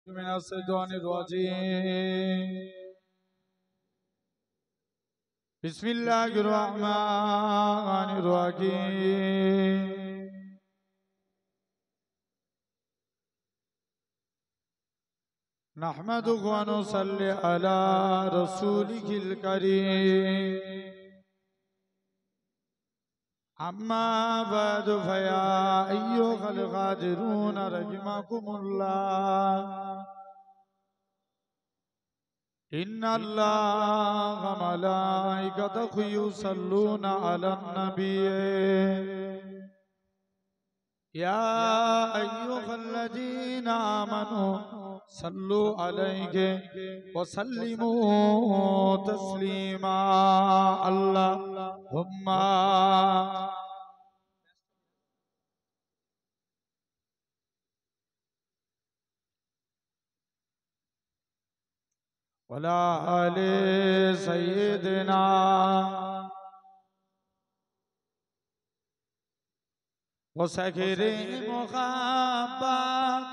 من الشيطان الرجيم بسم الله الرحمن الرحيم نحمده ونصلي على رسوله الكريم أما بعد فيا أيها الغادرون رحمكم الله إن الله وملائكته يصلون على النبي يا أيها الذين آمنوا صلوا عليه وسلموا تسليما اللهم ولا آل سيدنا وسكر محبت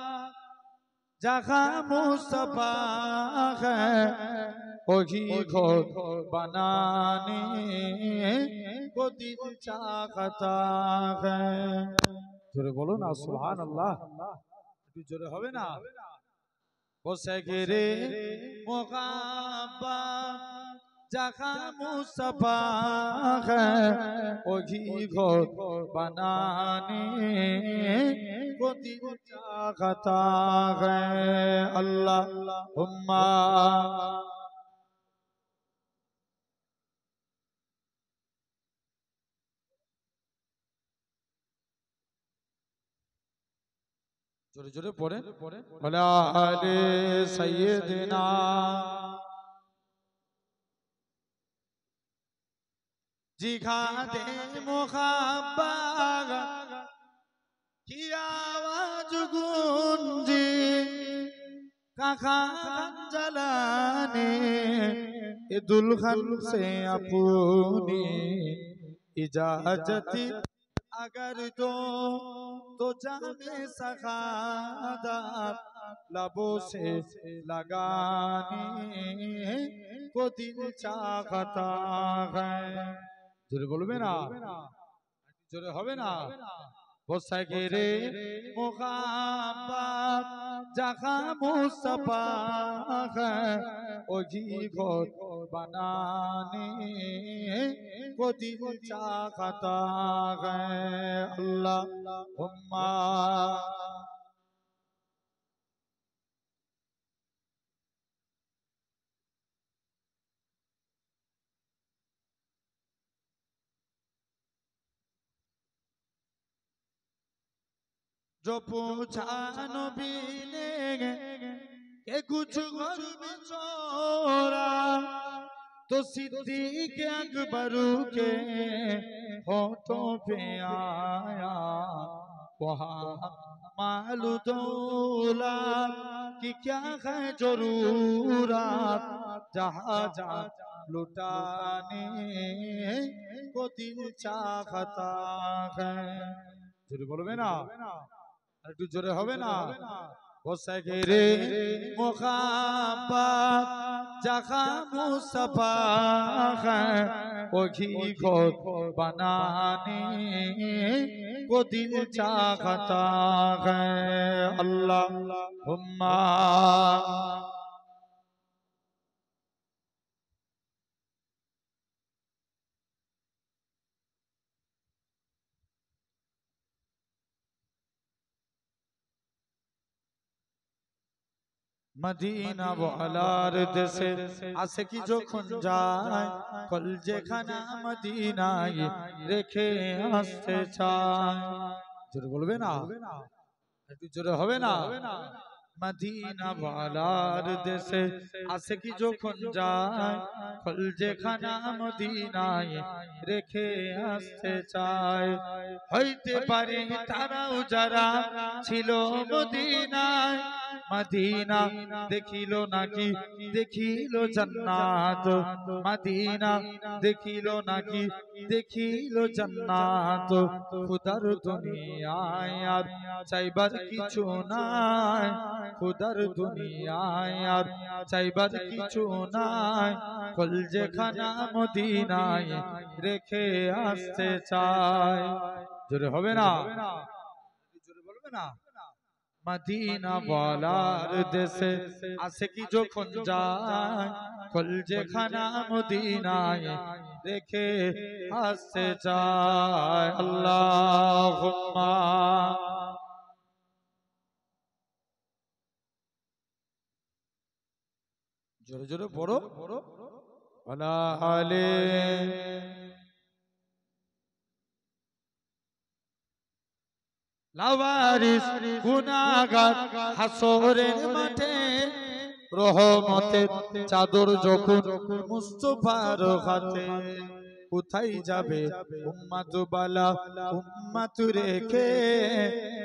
जहाँ मुस्तफा है वही खुद बनाने को दिल चाहता है जोरे बोलो ना सुभान अल्लाह जोरे होवे ना वो सगरे मुहब्बत जहाँ मुस्तफा है वही खुद बनाने को दिल चाहता है अल्लाहुम्मा जोरे जोरे पढ़े वला आले सय्यदना जिहादे मुहब्बत की आवाज गूंजी कहाँ जलाने ये दुल्हन से अपनी इजाजत अगर दो तो जामे सखादत लबों से लगाने को दिल चाहता है जोरे बोलबे ना जोरे होबे ना वो सगरे मुहब्बत जहाँ मुस्तफा है वही खुद बनाने को दिल चाहता है अल्लाहुम्मा जो पूछा नबी ने के कुछ घर में चोरा तो सिद्दीक अकबर के होठों पे आया वहाँ मालूम दौलत की क्या है जरूरत जहाँ जहाँ लुटाने को दिल चाहता है जोरे बोलबे ना একটু জোরে হবে না वो सगरे मुहब्बत जहाँ मुस्तफा है वही खुद बनाने को दिल चाहता है अल्लाहुम्मा मदीना वालार देशे आसे की जो खुन जाए कल जेखाना मदीनाय रेखे आस्ते चाय जोरे बोलबे ना একটু জোরে হবে না मदीना वालार देशे आसे की जो खुन जाए कल जेखाना मदीनाय रेखे आस्ते चाय হইতে পারে তারাও যারা ছিল মদিনায় মদিনা দেখিল নাকি দেখিল জান্নাত মদিনা দেখিল নাকি দেখিল জান্নাত খুদার দুনিয়ায় আর চাইবার কিছু নাই খুদার দুনিয়ায় আর চাইবার কিছু নাই কলজেখানা মদিনায় রেখে আসতে চায় জোরে হবে না জোরে বলবে না মদিনা ওয়ালার দেশে আশিকি যখন যায় কলজেখানা মদিনায় রেখে আসতে চায় আল্লাহুম্মা জোরে জোরে পড়ো ওয়ালা আলে লাওয়ারিস গুনাহগার হাসরের মাঠে রহমতের চাদর যখন মুস্তাফার হাতে কোথায় যাবে উম্মত বালা উম্মত রেখে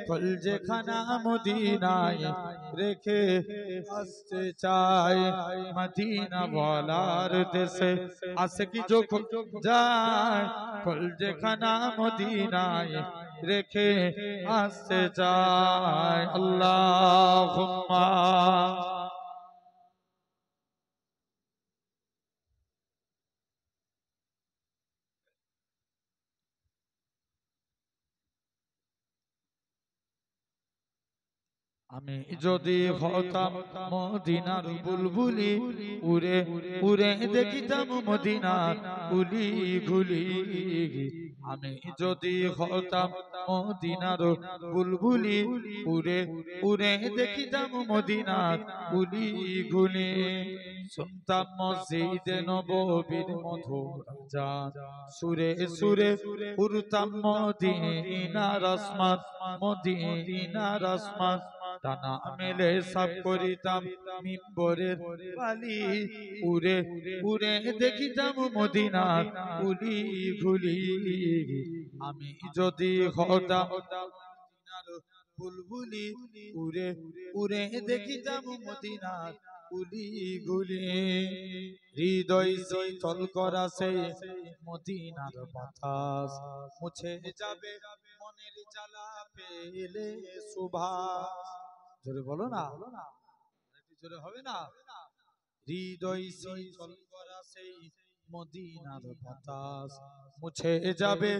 কলজেখানা মদিনায় রেখে আসতে চায় মদিনা ওয়ালার দেশে আশিকি যখন যায় কলজেখানা মদিনায় রেখে আসতে চায় আল্লাহুম্মা আমি যদি হতাম মদিনার বুলবুলি উড়ে উড়ে দেখিতাম মদিনার গুলি গুলি আমি যদি হতাম মদিনার বুলবুলি উড়ে উড়ে দেখিতাম মদিনার গুলি গুলি শুনতাম মসজিদে নববীর মধুর আযান সুরে সুরে উড়তাম মদিনার আসমান মদিনার আসমান টানা মেলে সাফ করিতাম মিম্বরের বালি উড়ে উড়ে দেখিতাম মদিনার গুলি গুলি আমি যদি হতাম মদিনার বুলবুলি উড়ে উড়ে দেখিতাম মদিনার গুলি গুলি হৃদয় শীতল করা সেই মদিনার বাতাস মুছে যাবে মনের জ্বালা পেলে সুভাষ জোরে বলো না একটু জোরে হবে না হৃদয় শীতল করা সেই মদিনার বাতাস মুছে যাবে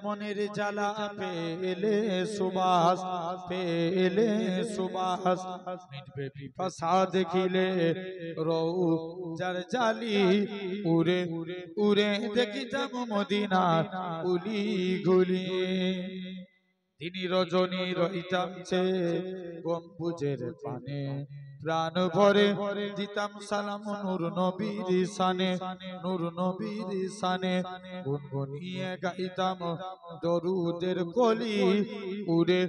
মনের জ্বালা পেলে সুবাস পেলে সুবাস মিটবে পিপাসা দেখিলে রৌ যার জালি উড়ে উড়ে দেখিতাম মদিনার গুলি গুলি তিনি রজনী রইতাম সে গম্বুজের পানে প্রাণ ভরে দিতাম সালাম নূর নবীর শানে নূর নবীর শানে গুনগুনিয়ে গাইতাম দরুদের কলি উড়ে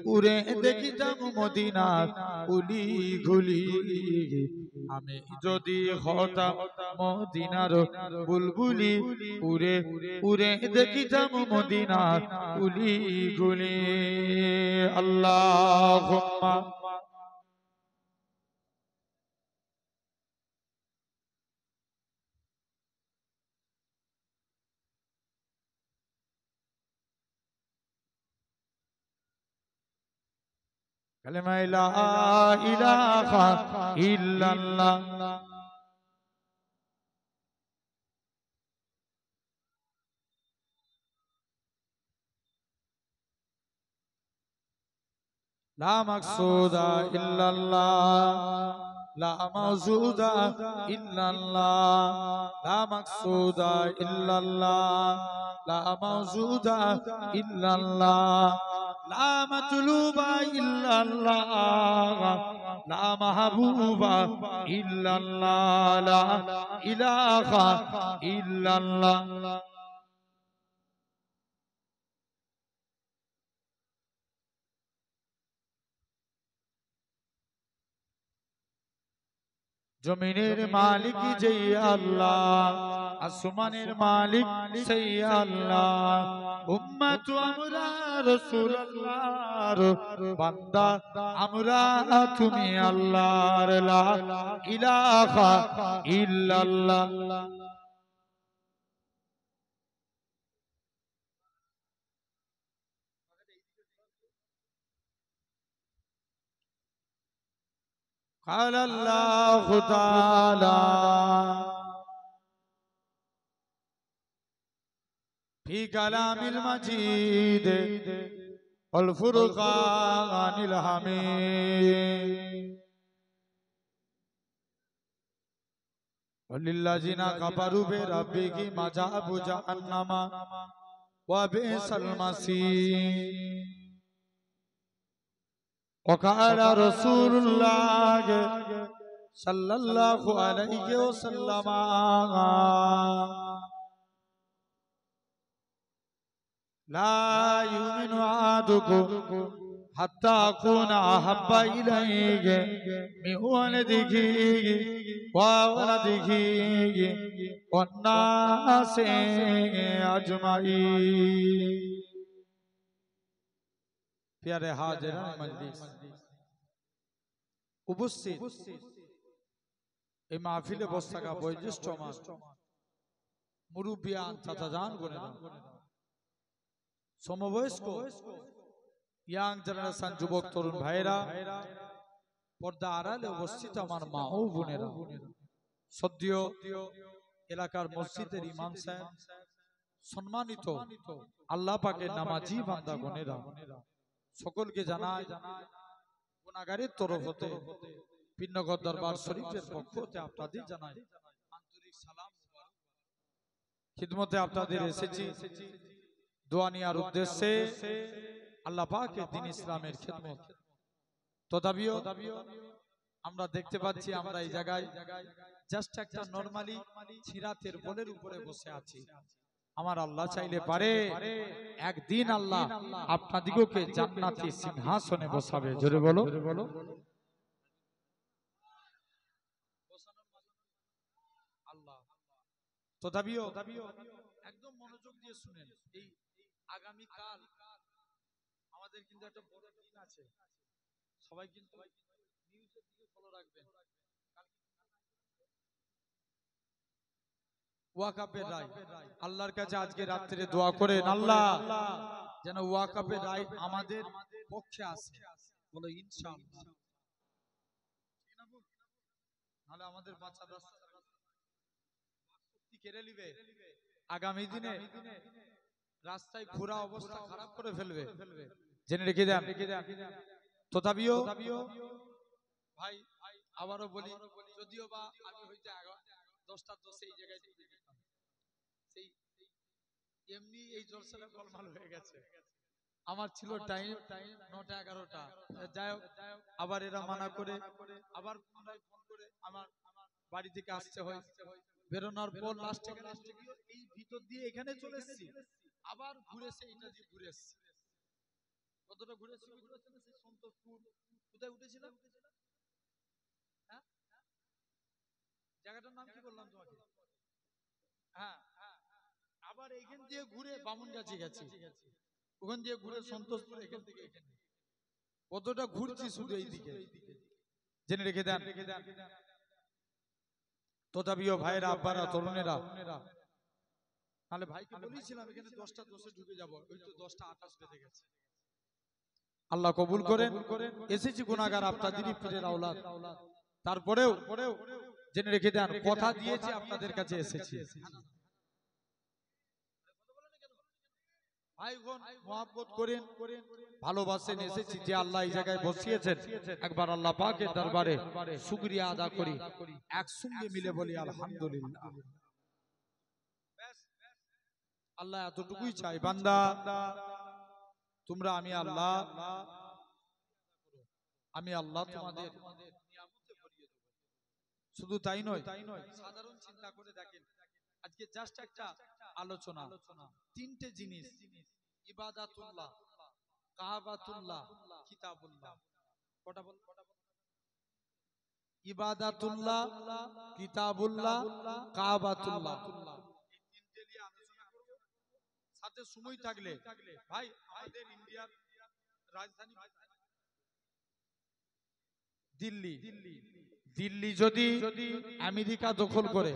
উড়ে দেখিতাম মদিনার গুলি গুলি আমি যদি হতাম মদিনার বুলবুলি উড়ে উড়ে দেখিতাম মদিনার গুলি গুলি আল্লাহুম্মা কালেমা লা ইলাহা ইল্লাল্লাহ লা মাকসুদা ইল্লাল্লাহ লা মাওজুদা ইল্লাল্লাহ লা মাকসুদা ইল্লাল্লাহ লা মাওজুদা ইল্লাল্লাহ লা মাতলুবা ইল্লাল্লাহ লা মাহবুবা ইল্লাল্লাহ লা ইলাহা ইল্লাল্লাহ জমিনের মালিক যেই আল্লাহ আসমানের মালিক সেই আল্লাহ উম্মত আমরা রাসূলুল্লাহর বান্দা আমরা তুমি আল্লাহর লা ইলাহা ইল্লাল্লাহ قال الله تعالى في كلام المجيد والفرقان الحميد وللذين كفروا بربهم عذاب جهنم وبئس المصير وقال رسول الله صلى الله عليه وسلم لا يؤمن أحدكم حتى أكون أحب إليه من ولده وولده والناس أجمعين प्यारे हाजिरान मजलिस उपस्थित এই মাহফিলে বসে থাকা বয়োজ্যেষ্ঠ মুরব্বিয়ান চাচাজান বোনেরা সমবয়স্ক ইয়াং জেনারেশন যুবক তরুণ ভাইরা পর্দা আড়ালে উপস্থিত আমার মা ও বোনেরা সদ্য এলাকার মসজিদের ইমাম সাহেব সম্মানিত আল্লাহ পাকের নামাজি বান্দা বোনেরা সকলকে জানাই গুনাহগারের তরফ হতে পিন্নগর দরবার শরীফের পক্ষ হতে আপনাদের জানাই আন্তরিক সালাম খিদমতে আপনাদের এসেছি দোয়া নেওয়ার উদ্দেশ্যে আল্লাহ পাকের দ্বীন ইসলামের খিদমত তথাপিও আমরা দেখতে পাচ্ছি আমরা এই জায়গায় জাস্ট একটা নরমালি ছিরাতের বলের উপরে বসে আছি আমার আল্লাহ চাইলে পারে একদিন আল্লাহ আপনাদিগকে জান্নাতি সিংহাসনে বসাবে জোরে বলো আল্লাহ তথাপিও একদম মনোযোগ দিয়ে শুনেন এই আগামী কাল আমাদের কিন্তু একটা বড় দিন আছে সবাই কিন্তু নিউজের দিকে ফলো রাখবেন ওয়াকাফের রায় আল্লাহর কাছে আজকে রাত্রে দোয়া করেন আল্লাহ যেন ওয়াকাফের রায় আমাদের পক্ষে আসে বলো ইনশাআল্লাহ নাহলে আমাদের বাচ্চারা শক্তি কেড়ে নিবে আগামী দিনে রাস্তায় ঘোরা অবস্থা খারাপ করে ফেলবে জেনে রেখে দেন তথাপিও ভাই আবারও বলি যদিও বা আমি হইতে 10:10 এই জায়গায় সেই এমনি এই জলসাটা গোলমাল হয়ে গেছে আমার ছিল টাইম 9টা 11টা যাই হোক আবার এরা মানা করে আবার পুনরায় ফোন করে আমার বাড়ি থেকে আসতে হয় বেরোনোর পর লাস্টে গিয়ে এই ভিতর দিয়ে এখানে চলে এসেছি আবার ঘুরেছে এটা দিয়ে ঘুরে এসেছি কতটা ঘুরেছি সেই সন্তোষপুর কোথায় উঠেছিলাম হ্যাঁ জায়গাটার নাম কি বললাম তোমাকে হ্যাঁ আবার এইখান দিয়ে ঘুরে বামুনগাছি গেছি ওখান দিয়ে ঘুরে সন্তোষপুর এখান থেকে এখানে কতটা ঘুরছি শুধু এই দিকে জেনে রেখে দেন তথাপিও ভাইরা আব্বারা তরুণেরা তাহলে ভাইকে বলেছিলাম এখানে 10:10 ঢুকে যাব ওই তো 10:28 বেজে গেছে আল্লাহ কবুল করেন এসেছি গুনাহগার আপনাদেরই পীরের আওলাদ তারপরেও জেনে রেখে দেন কথা দিয়েছি আপনাদের কাছে এসেছি ভাইগণ মহব্বত করেন ভালোবাসেন এসেছি যে আল্লাহ এই জায়গায় বসিয়েছেন একবার আল্লাহ পাকের দরবারে শুকরিয়া আদা করি একসঙ্গে মিলে বলি আলহামদুলিল্লাহ আল্লাহ এতটুকুই চাই বান্দা তোমরা আমি আল্লাহ তোমাদের নিয়ামতে ভরিয়ে দেব শুধু তাই নয় সাধারণ চিন্তা করে দেখেন আজকে জাস্ট একটা আলোচনা তিনটে জিনিস ইবাদাতুল্লাহ কাবাতুল্লাহ কিতাবুল্লাহ কটা বল ইবাদাতুল্লাহ কিতাবুল্লাহ কাবাতুল্লাহ এই তিনটে নিয়ে আলোচনা করব হাতে সময় থাকলে ভাই আমাদের ইন্ডিয়ার রাজধানী দিল্লি, দিল্লি যদি আমেরিকা দখল করে,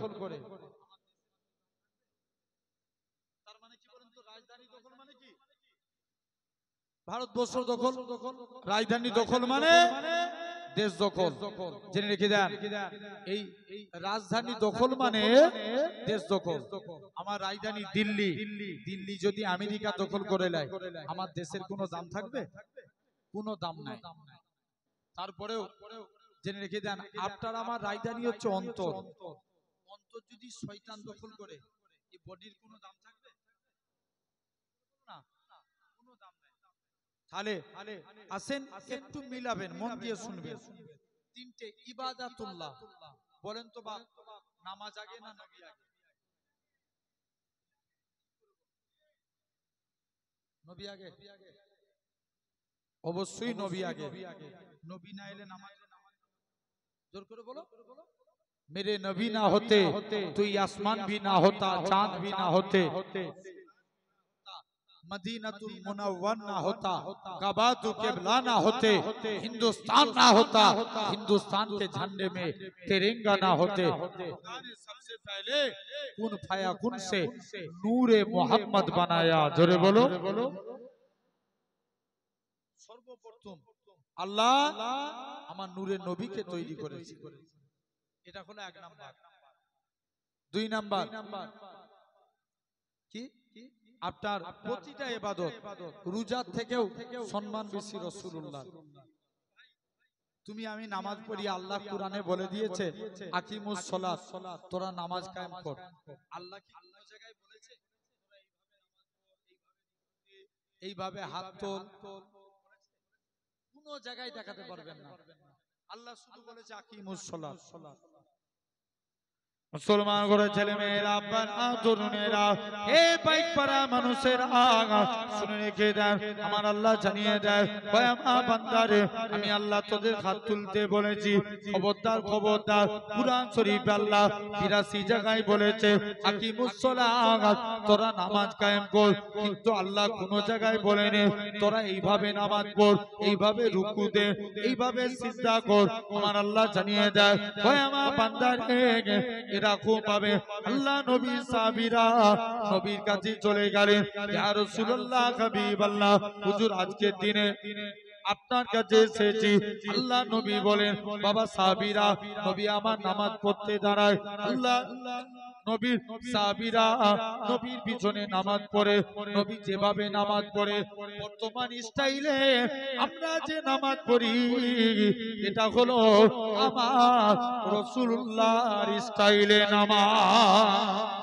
তার মানে কি বলেন তো? রাজধানী দখল মানে কি? ভারতবর্ষ দখল। রাজধানী দখল মানে দেশ দখল। জেনে রেখে দেন, এই রাজধানী দখল মানে দেশ দখল। আমার রাজধানী দিল্লি, দিল্লি যদি আমেরিকা দখল করে নেয়, আমার দেশের কোনো দাম থাকবে? কোনো দাম নাই। তারপরেও জেনে রেখে দেন, আপনার আমার রাজধানী হচ্ছে অন্তর। অন্তর যদি শয়তান দখল করে, এই বডির কোনো দাম থাকবে না, কোনো দাম নাই। তাহলে আসেন একটু মিলাবেন, মন দিয়ে শুনবেন। তিনটে ইবাদাতুল্লাহ বলেন তো বাপ, নামাজ আগে না নবী আগে? নবী আগে, অবশ্যই নবী আগে। নবী না এলে নামাজ, জোর করে বলো। मेरे नबी ना होते तो ये आसमान भी ना होता, चांद भी ना होते, मदीनतुल मुनव्वर ना होता, काबातु किबला ना होते, हिंदुस्तान ना होता, हिंदुस्तान के झंडे में तिरंगा ना होते। सबसे पहले कुन फयाकुन से नूरे मोहम्मद बनाया। जोरे बोलो। सर्वप्रथम আল্লাহ আমার নূরের নবীকে তৈরি করেছে। এটা হলো এক নাম্বার। দুই নাম্বার কি? আপনার প্রতিটা ইবাদত, রোজার থেকেও সম্মান বেশি রাসূলুল্লাহ। তুমি আমি নামাজ পড়ি, আল্লাহ কোরআনে বলে দিয়েছে আকিমুস সালাত, তোরা নামাজ কায়েম কর। আল্লাহ কি অন্য জায়গায় বলেছে এইভাবে হাত তোল? কোন জায়গায় দেখাতে পারবেন না। আল্লাহ শুধু বলেছে আকিমুস সালাত। মুসলমান করে ছেলে মেয়েরা, আব্বারা, তরুণেরা, হে বাইক পাড়া মানুষেরা, শুনে রেখে দেন, আমার আল্লাহ জানিয়ে দেয়, ওই আমার বান্দারে, আমি আল্লাহ তোদের হাত তুলতে বলেছি। খবরদার খবরদার, কুরআন শরীফ আল্লাহ ৮২ জায়গায় বলেছে আকিমুস সালাত, তোরা নামাজ কায়েম কর। কিন্তু আল্লাহ কোন জায়গায় বলেনি তোরা এইভাবে নামাজ পড়, এইভাবে রুকু দে, এইভাবে সিজদা কর। আমার আল্লাহ জানিয়ে দেয়, ওই আমার বান্দারে, এরকম পাবে। আল্লাহ নবী সাহাবীরা নবীর কাছে চলে গেলেন, ইয়া রাসূলুল্লাহ, হাবিবাল্লাহ, হুজুর আজকের দিনে আপনার কাছে এসেছি। আল্লাহ নবী বলেন, বাবা সাহাবীরা, নবী আমার নামাজ পড়তে দাঁড়ায়। আল্লাহ নবীর সাহাবীরা নবীর পিছনে নামাজ পড়ে। নবী যেভাবে নামাজ পড়ে, বর্তমান স্টাইলে আমরা যে নামাজ পড়ি, এটা হলো আমার রাসূলুল্লাহর স্টাইলে নামাজ।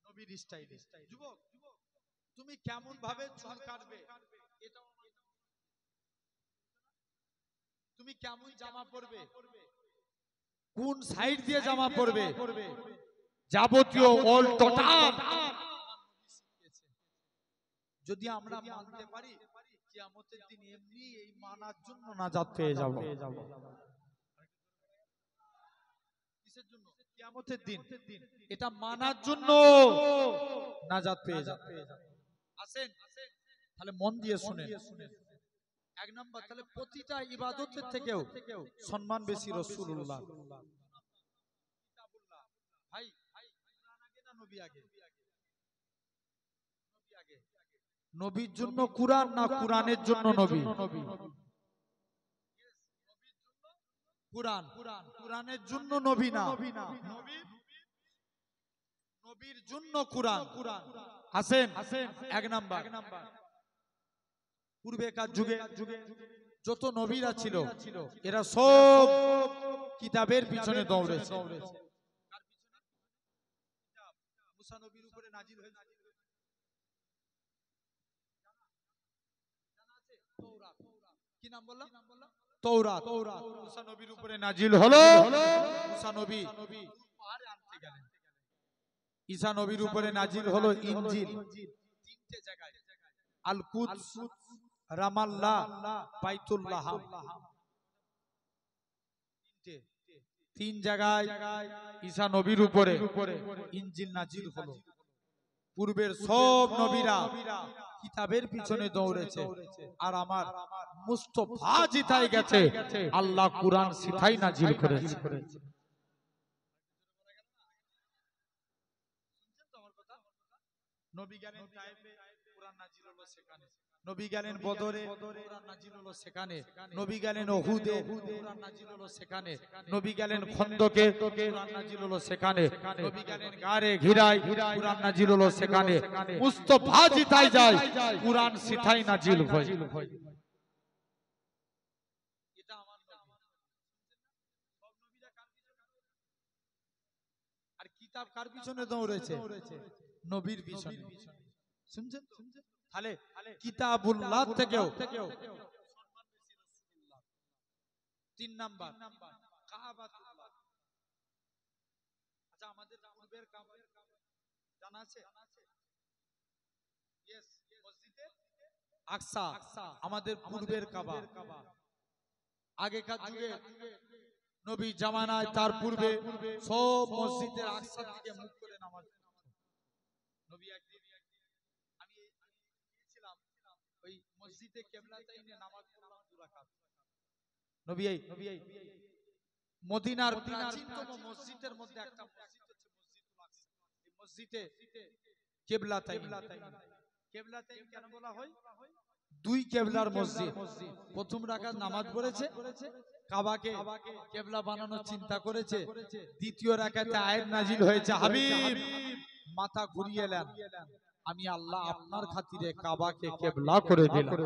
নবীর স্টাইলে। যুবক, তুমি কেমন ভাবে চুল কাটবে, এটা তুমি কেমন জামা পরবে, কোন সাইড দিয়ে জামা পরবে, যাবতীয় অল টোটাল যদি আমরা মানতে পারি, কিয়ামতের দিন এমনি এই মানার জন্য নাজাত পেয়ে যাব। কিসের জন্য? কিয়ামতের দিন এটা মানার জন্য নাজাত পেয়ে যাব। আসেন তাহলে মন দিয়ে শুনেন। এক নাম্বার, তাহলে প্রতিটা ইবাদতের থেকেও সম্মান বেশি রাসূলুল্লাহ। ভাই কুরআন আগে না নবী আগে? নবীর জন্য কুরআন না কুরআনের জন্য নবী? কুরআন, কুরআনের জন্য নবী না, নবীর জন্য কুরআন। আসেন এক নাম্বার, পূর্বেকার যুগে যত নবীরা ছিল, এরা সব কিতাবের পিছনে দৌড়েছে। মুসা নবীর উপরে নাজিল হয়েছে, কি নাম বললাম? তৌরাত। মুসা নবীর উপরে নাজিল হলো। মুসা নবী পাহাড়ে আনতে গেলেন। ঈসা নবীর উপরে নাজিল হলো ইনজিল। তিনটে জায়গায়, আল কুদস, রামাল্লাহ, বাইতুল্লাহ, তিনটে। তিন জায়গায় ঈসা নবীর উপরে ইনজিল নাজিল হলো। পূর্বের সব নবীরা কিতাবের পিছনে দৌড়েছে, আর আমার মুস্তাফা জিতাই গেছে, আল্লাহ কুরআন সিথাই নাজিল করেছে। নবী গেলেন তায়েফে, কুরআন নাজিল হলো সেখানে। নবী গেলেন বদরে, কুরআন নাজিল হলো সেখানে। নবী গেলেন উহুদে, কুরআন নাজিল হলো সেখানে। নবী গেলেন খন্দকে, কুরআন নাজিল হলো সেখানে। নবী গেলেন গারে ঘিরায়, কুরআন নাজিল হলো সেখানে। মুস্তাফা জিতাই যায়, কুরআন সিথাই নাজিল হয়। এটা আমার নবী। সব নবীরা কার পিছনে? আর কিতাব কার পিছনে দৌড়েছে? নবীর পিছনে। শুনছেন? তাহলে কিতাবুল্লাহ থেকেও সম্মান বেশি রাসূলুল্লাহ। 3 নাম্বার কাবাতুল্লাহ। আচ্ছা, আমাদের পূর্বের কাবা জানা আছে? यस, মসজিদে আকসা আমাদের পূর্বের কাবা। আগেকার যুগে নবী জামানায় তার পূর্বে সব মসজিদের আকসার দিকে মুখ করে নামাজ পড়তো। নবী একদিন আমি গিয়েছিলাম ওই মসজিদে কিবলাতাইনে নামাজ পড়লাম 2 রাকাত। নবী মদিনার প্রাচীনতম মসজিদের মধ্যে একটা মসজিদ হচ্ছে মসজিদুল আকসা। এই মসজিদে কিবলাতাইন, কিবলাতাইন কেন বলা হয়? 2 কিবলার মসজিদ। প্রথম রাকাত নামাজ পড়েছে, কাবাকে কিবলা বানানোর চিন্তা করেছে। দ্বিতীয় রাকাতে আয়াত নাজিল হয়েছে, হাবিব মাথা ঘুরিয়ে নেন, আমি আল্লাহ আপনার খাতিরে কাবাকে কিবলা করে দিলাম।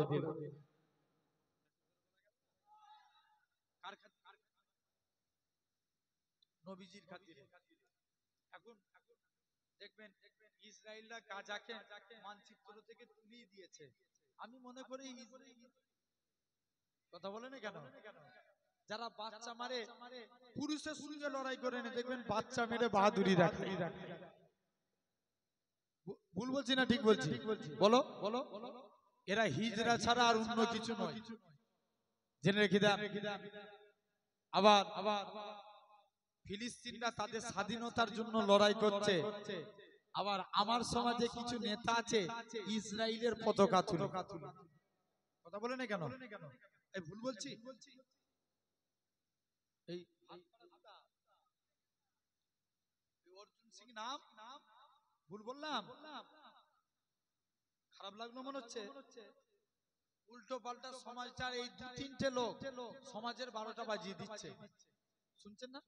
কার খাতিরে? নবীজির খাতিরে। এখন দেখবেন ইসরায়েলরা গাজাকে মানচিত্র থেকে তুলিয়ে দিয়েছে। আমি মনে করি কথা বলে না কেন? যারা বাচ্চা মারে পুরুষের সঙ্গে লড়াই করে না, দেখবেন বাচ্চা মেরে বাহাদুরি রাখে। ভুল বলছি না ঠিক বলছি? বলো বলো। এরা হিজরা ছাড়া আর অন্য কিছু নয়, জেনে রেখে দেন। আবার ফিলিস্তিনরা তাদের স্বাধীনতার জন্য লড়াই করছে, আবার আমার সমাজে কিছু নেতা আছে ইসরায়েলের পতাকা তুলে। কথা বলে না কেন? এই ভুল বলছি? এই অর্জুন সিং নাম ভুল বললাম? খারাপ লাগলো মনে হচ্ছে? উল্টো পাল্টা সমাজটার এই 2-3টে লোক সমাজের 12টা বাজিয়ে দিচ্ছে। শুনছেন না?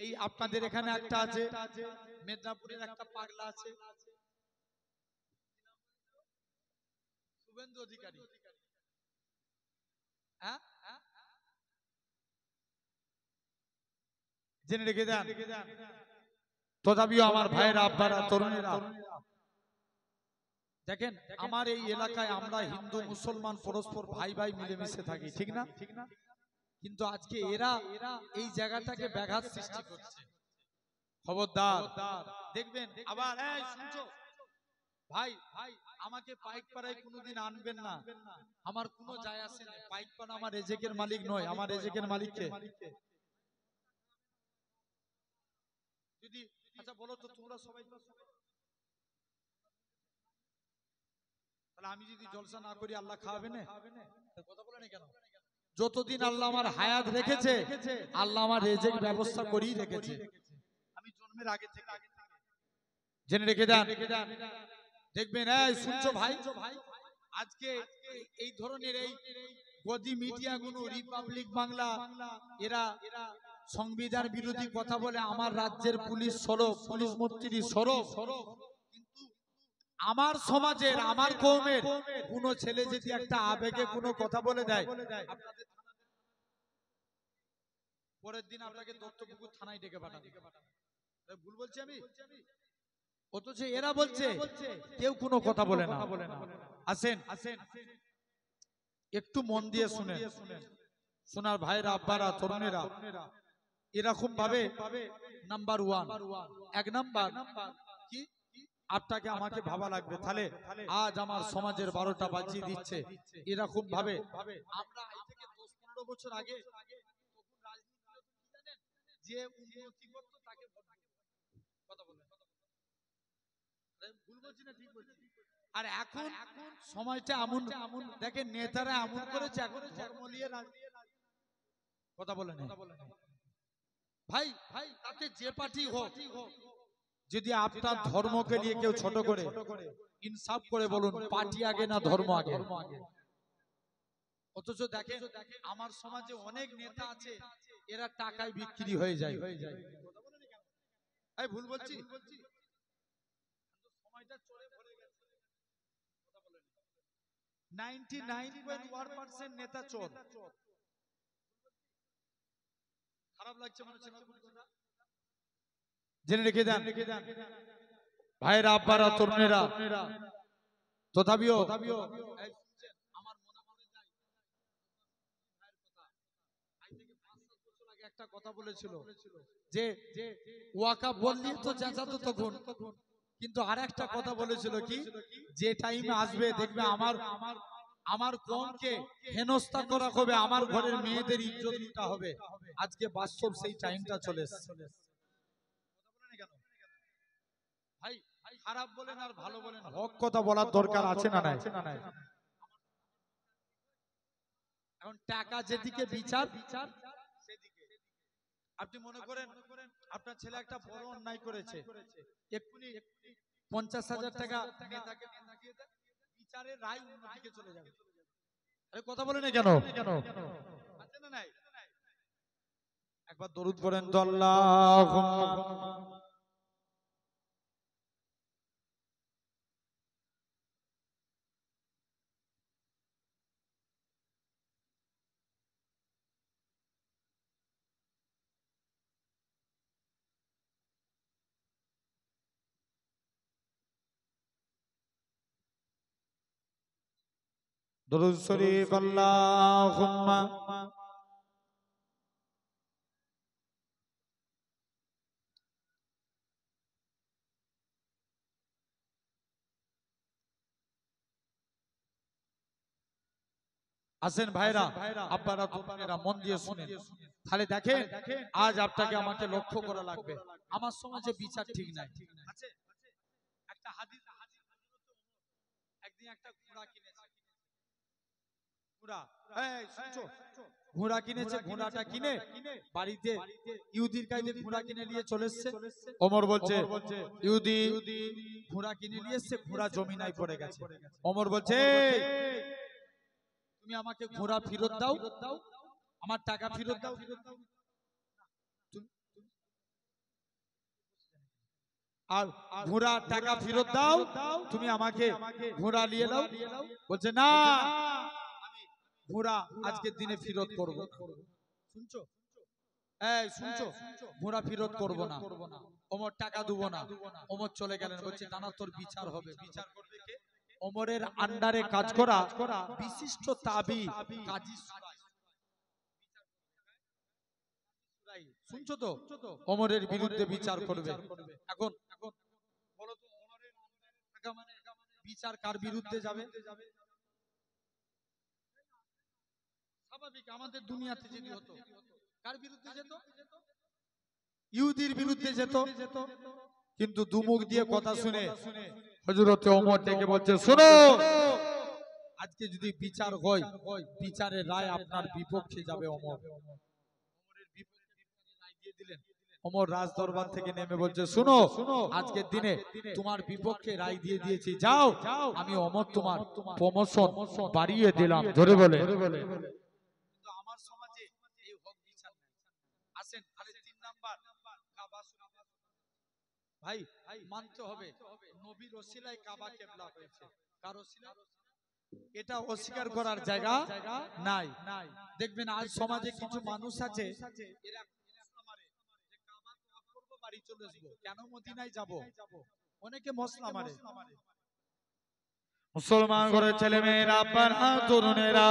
এই আপনাদের এখানে একটা আছে, মেদিনীপুরের একটা পাগলা আছে, শুভেন্দু অধিকারী। হ্যাঁ, জেনে রেখে দেন। তথাপিও আমার ভাইয়েরা, আব্বারা, তরুণেরা, দেখেন আমার এই এলাকায় আমরা হিন্দু মুসলমান পরস্পর ভাই ভাই মিলেমিশে থাকি, ঠিক না? কিন্তু আজকে এরা এই জায়গাটাকে ব্যাঘাত সৃষ্টি করছে। খবরদার দেখবেন। আবার এই শুনছো ভাই, আমাকে পাইকপাড়ায় কোনোদিন আনবেন না, আমার কোনো যায় আসে না। পাইকপাড়া আমার রেজেকের মালিক নয়, আমার রেজেকের মালিককে যদি আচ্ছা বলো তো তোমরা সবাই, তাহলে আমি যদি জলসা না করি আল্লাহ খাওয়াবে না? কথা বলে না কেন? যতদিন আল্লাহ আমার হায়াত রেখেছে, আল্লাহ আমার রেজেক ব্যবস্থা করেই রেখেছে। আমি জন্মের আগে থেকে জেনে রেখে দেন। দেখবেন এই শুনছো ভাই, আজকে এই ধরনের এই গদি মিডিয়াগুলো, রিপাবলিক বাংলা, এরা সংবিধান বিরোধী কথা বলে। আমার রাজ্যের পুলিশ সরব, পুলিশ মন্ত্রী সরব, কিন্তু আমার সমাজের, আমার কওমের কোনো ছেলে যদি একটা আবেগে কোনো কথা বলে দেয়, পরের দিন আপনাকে দত্তপুকুর থানায় ডেকে পাঠাবে। ভুল বলছি আমি? অথচ এরা বলছে কেউ কোনো কথা বলে না। আসেন একটু মন দিয়ে শুনেন, সোনার ভাইরা, আব্বারা, তরুণেরা, এরকম ভাবে নাম্বার 1, 1 নাম্বার কি আপনাকে আমাকে ভাবা লাগবে। তাহলে আজ আমার সমাজের 12টা বাজিয়ে দিচ্ছে। এরকম ভাবে আমরা আজ থেকে 10-15 বছর আগে তখন রাজনীতি যে উন্নতি করতো তাকে ভোট দেবো। কথা বলেন, ভুল বলছি না ঠিক বলছি? আর এখন সময়টা এমন দেখেন নেতারা এমন করেছে, এখন ধর্ম নিয়ে কথা বলেন ভাই, তাতে যে পার্টি হোক, যদি আপনার ধর্মকে নিয়ে কেউ ছোট করে, ইনসাফ করে বলুন পার্টি আগে না ধর্ম আগে? অথচ দেখেন আমার সমাজে অনেক নেতা আছে, এরা টাকায় বিক্রি হয়ে যায়। ভুল বলছি? সময়টা চলে ভরে গেছে। 99.1% নেতা চোর। খারাপ লাগছে মনে হচ্ছে না? জেনে রেখে দেন ভাইরা, আব্বারা, তরুণেরা, তথাপিও আমার মনে পড়ে যায় একটা কথা বলেছিল যে ওয়াকাফ বললি তো চেঁচাতো তখন, কিন্তু আর একটা কথা বলেছিল কি, যে টাইম আসবে দেখবে আমার কমকে হেনস্থা করা হবে, আমার ঘরের মেয়েদের ইজ্জত লুটা হবে। আজকে বাস্তব সেই টাইমটা চলে এসেছে। ভাই খারাপ বলেন আর ভালো বলেন, হক কথা বলার দরকার আছে না নাই? এখন টাকা যেদিকে বিচার সেদিকে। আপনি মনে করেন আপনার ছেলে একটা বড় অন্যায় করেছে, এক্ষুনি 50,000 টাকা নেতাকে দিয়ে দেন, বিচারের রায় অন্যদিকে চলে যাবে। আরে কথা বলে না কেন? আছে না নাই? একবার দরুদ পড়েন তো আল্লাহুম্মা। দরুদ শরীফ আল্লাহুম্মা। আসেন ভাইরা, আব্বারা, তোমরা মন দিয়ে শুনেন, তাহলে দেখেন আজ আপনাকে আমাকে লক্ষ্য করা লাগবে। আমার সমাজে বিচার ঠিক নাই। আছে একটা হাদিস, একদিন একটা ঘোড়া কিনেছে, ঘোড়া কিনেছে, ঘোড়াটা কিনে বাড়িতে ইহুদির কাছে ঘোড়া কিনে নিয়ে চলে এসেছে। ওমর বলছে, ইহুদি ঘোড়া কিনে নিয়ে এসেছে, ঘোড়া জমিনায় পড়ে গেছে। ওমর বলছে, তুমি আমাকে ঘোড়া ফেরত দাও, আমার টাকা ফেরত দাও। আর ঘোড়া টাকা ফেরত দাও, তুমি আমাকে ঘোড়া নিয়ে নাও। বলছে না, ঘোড়া আজকের দিনে ফেরত করবো। শুনছো? শুনছো? ঘোড়া ফেরত করবো না, ওমর টাকা দেবো না। ওমর চলে গেলেন, বলছে না তোর বিচার হবে। বিচার করবে কে? ওমরের আন্ডারে কাজ করা বিশিষ্ট তাবি কাজী সুরাই। শুনছো তো? ওমরের বিরুদ্ধে বিচার করবে। এখন বলো তো, ওমরের আন্ডারে থাকা মানে বিচার কার বিরুদ্ধে যাবে? স্বাভাবিক, আমাদের দুনিয়াতে যদি হতো কার বিরুদ্ধে যেত? ইহুদির বিরুদ্ধে যেত। কিন্তু দুমুখ দিয়ে কথা শুনে হযরতে ওমর ডেকে বলছে, শোনো, আজকে যদি বিচার হয়, বিচারের রায় আপনার বিপক্ষে যাবে। ওমরের বিপক্ষে রায় দিয়ে দিলেন। ওমর রাজ দরবার থেকে নেমে বলছে, শোনো, আজকের দিনে তোমার বিপক্ষে রায় দিয়ে দিয়েছি, যাও, আমি ওমর তোমার প্রমোশন বাড়িয়ে দিলাম। ধরে বলে। কিন্তু আমার সমাজে এই হক বিচার নাই। আসেন তাহলে 3 নাম্বার, কাবা শরীফ। ভাই মানতে হবে নবীর ওসিলায় কাবা কিবলা হয়েছে। কার ওসিলায়? এটা অস্বীকার করার জায়গা নাই। দেখবেন আজ সমাজে কিছু মানুষ আছে, এরা মশলা মারে যে কাবা তওয়াফ করব, বাড়ি চলে আসবো, কেন মদিনায় যাব? অনেকে মশলা মারে। মুসলমান ঘরে ছেলে মেয়েরা পাড়া তরুণেরা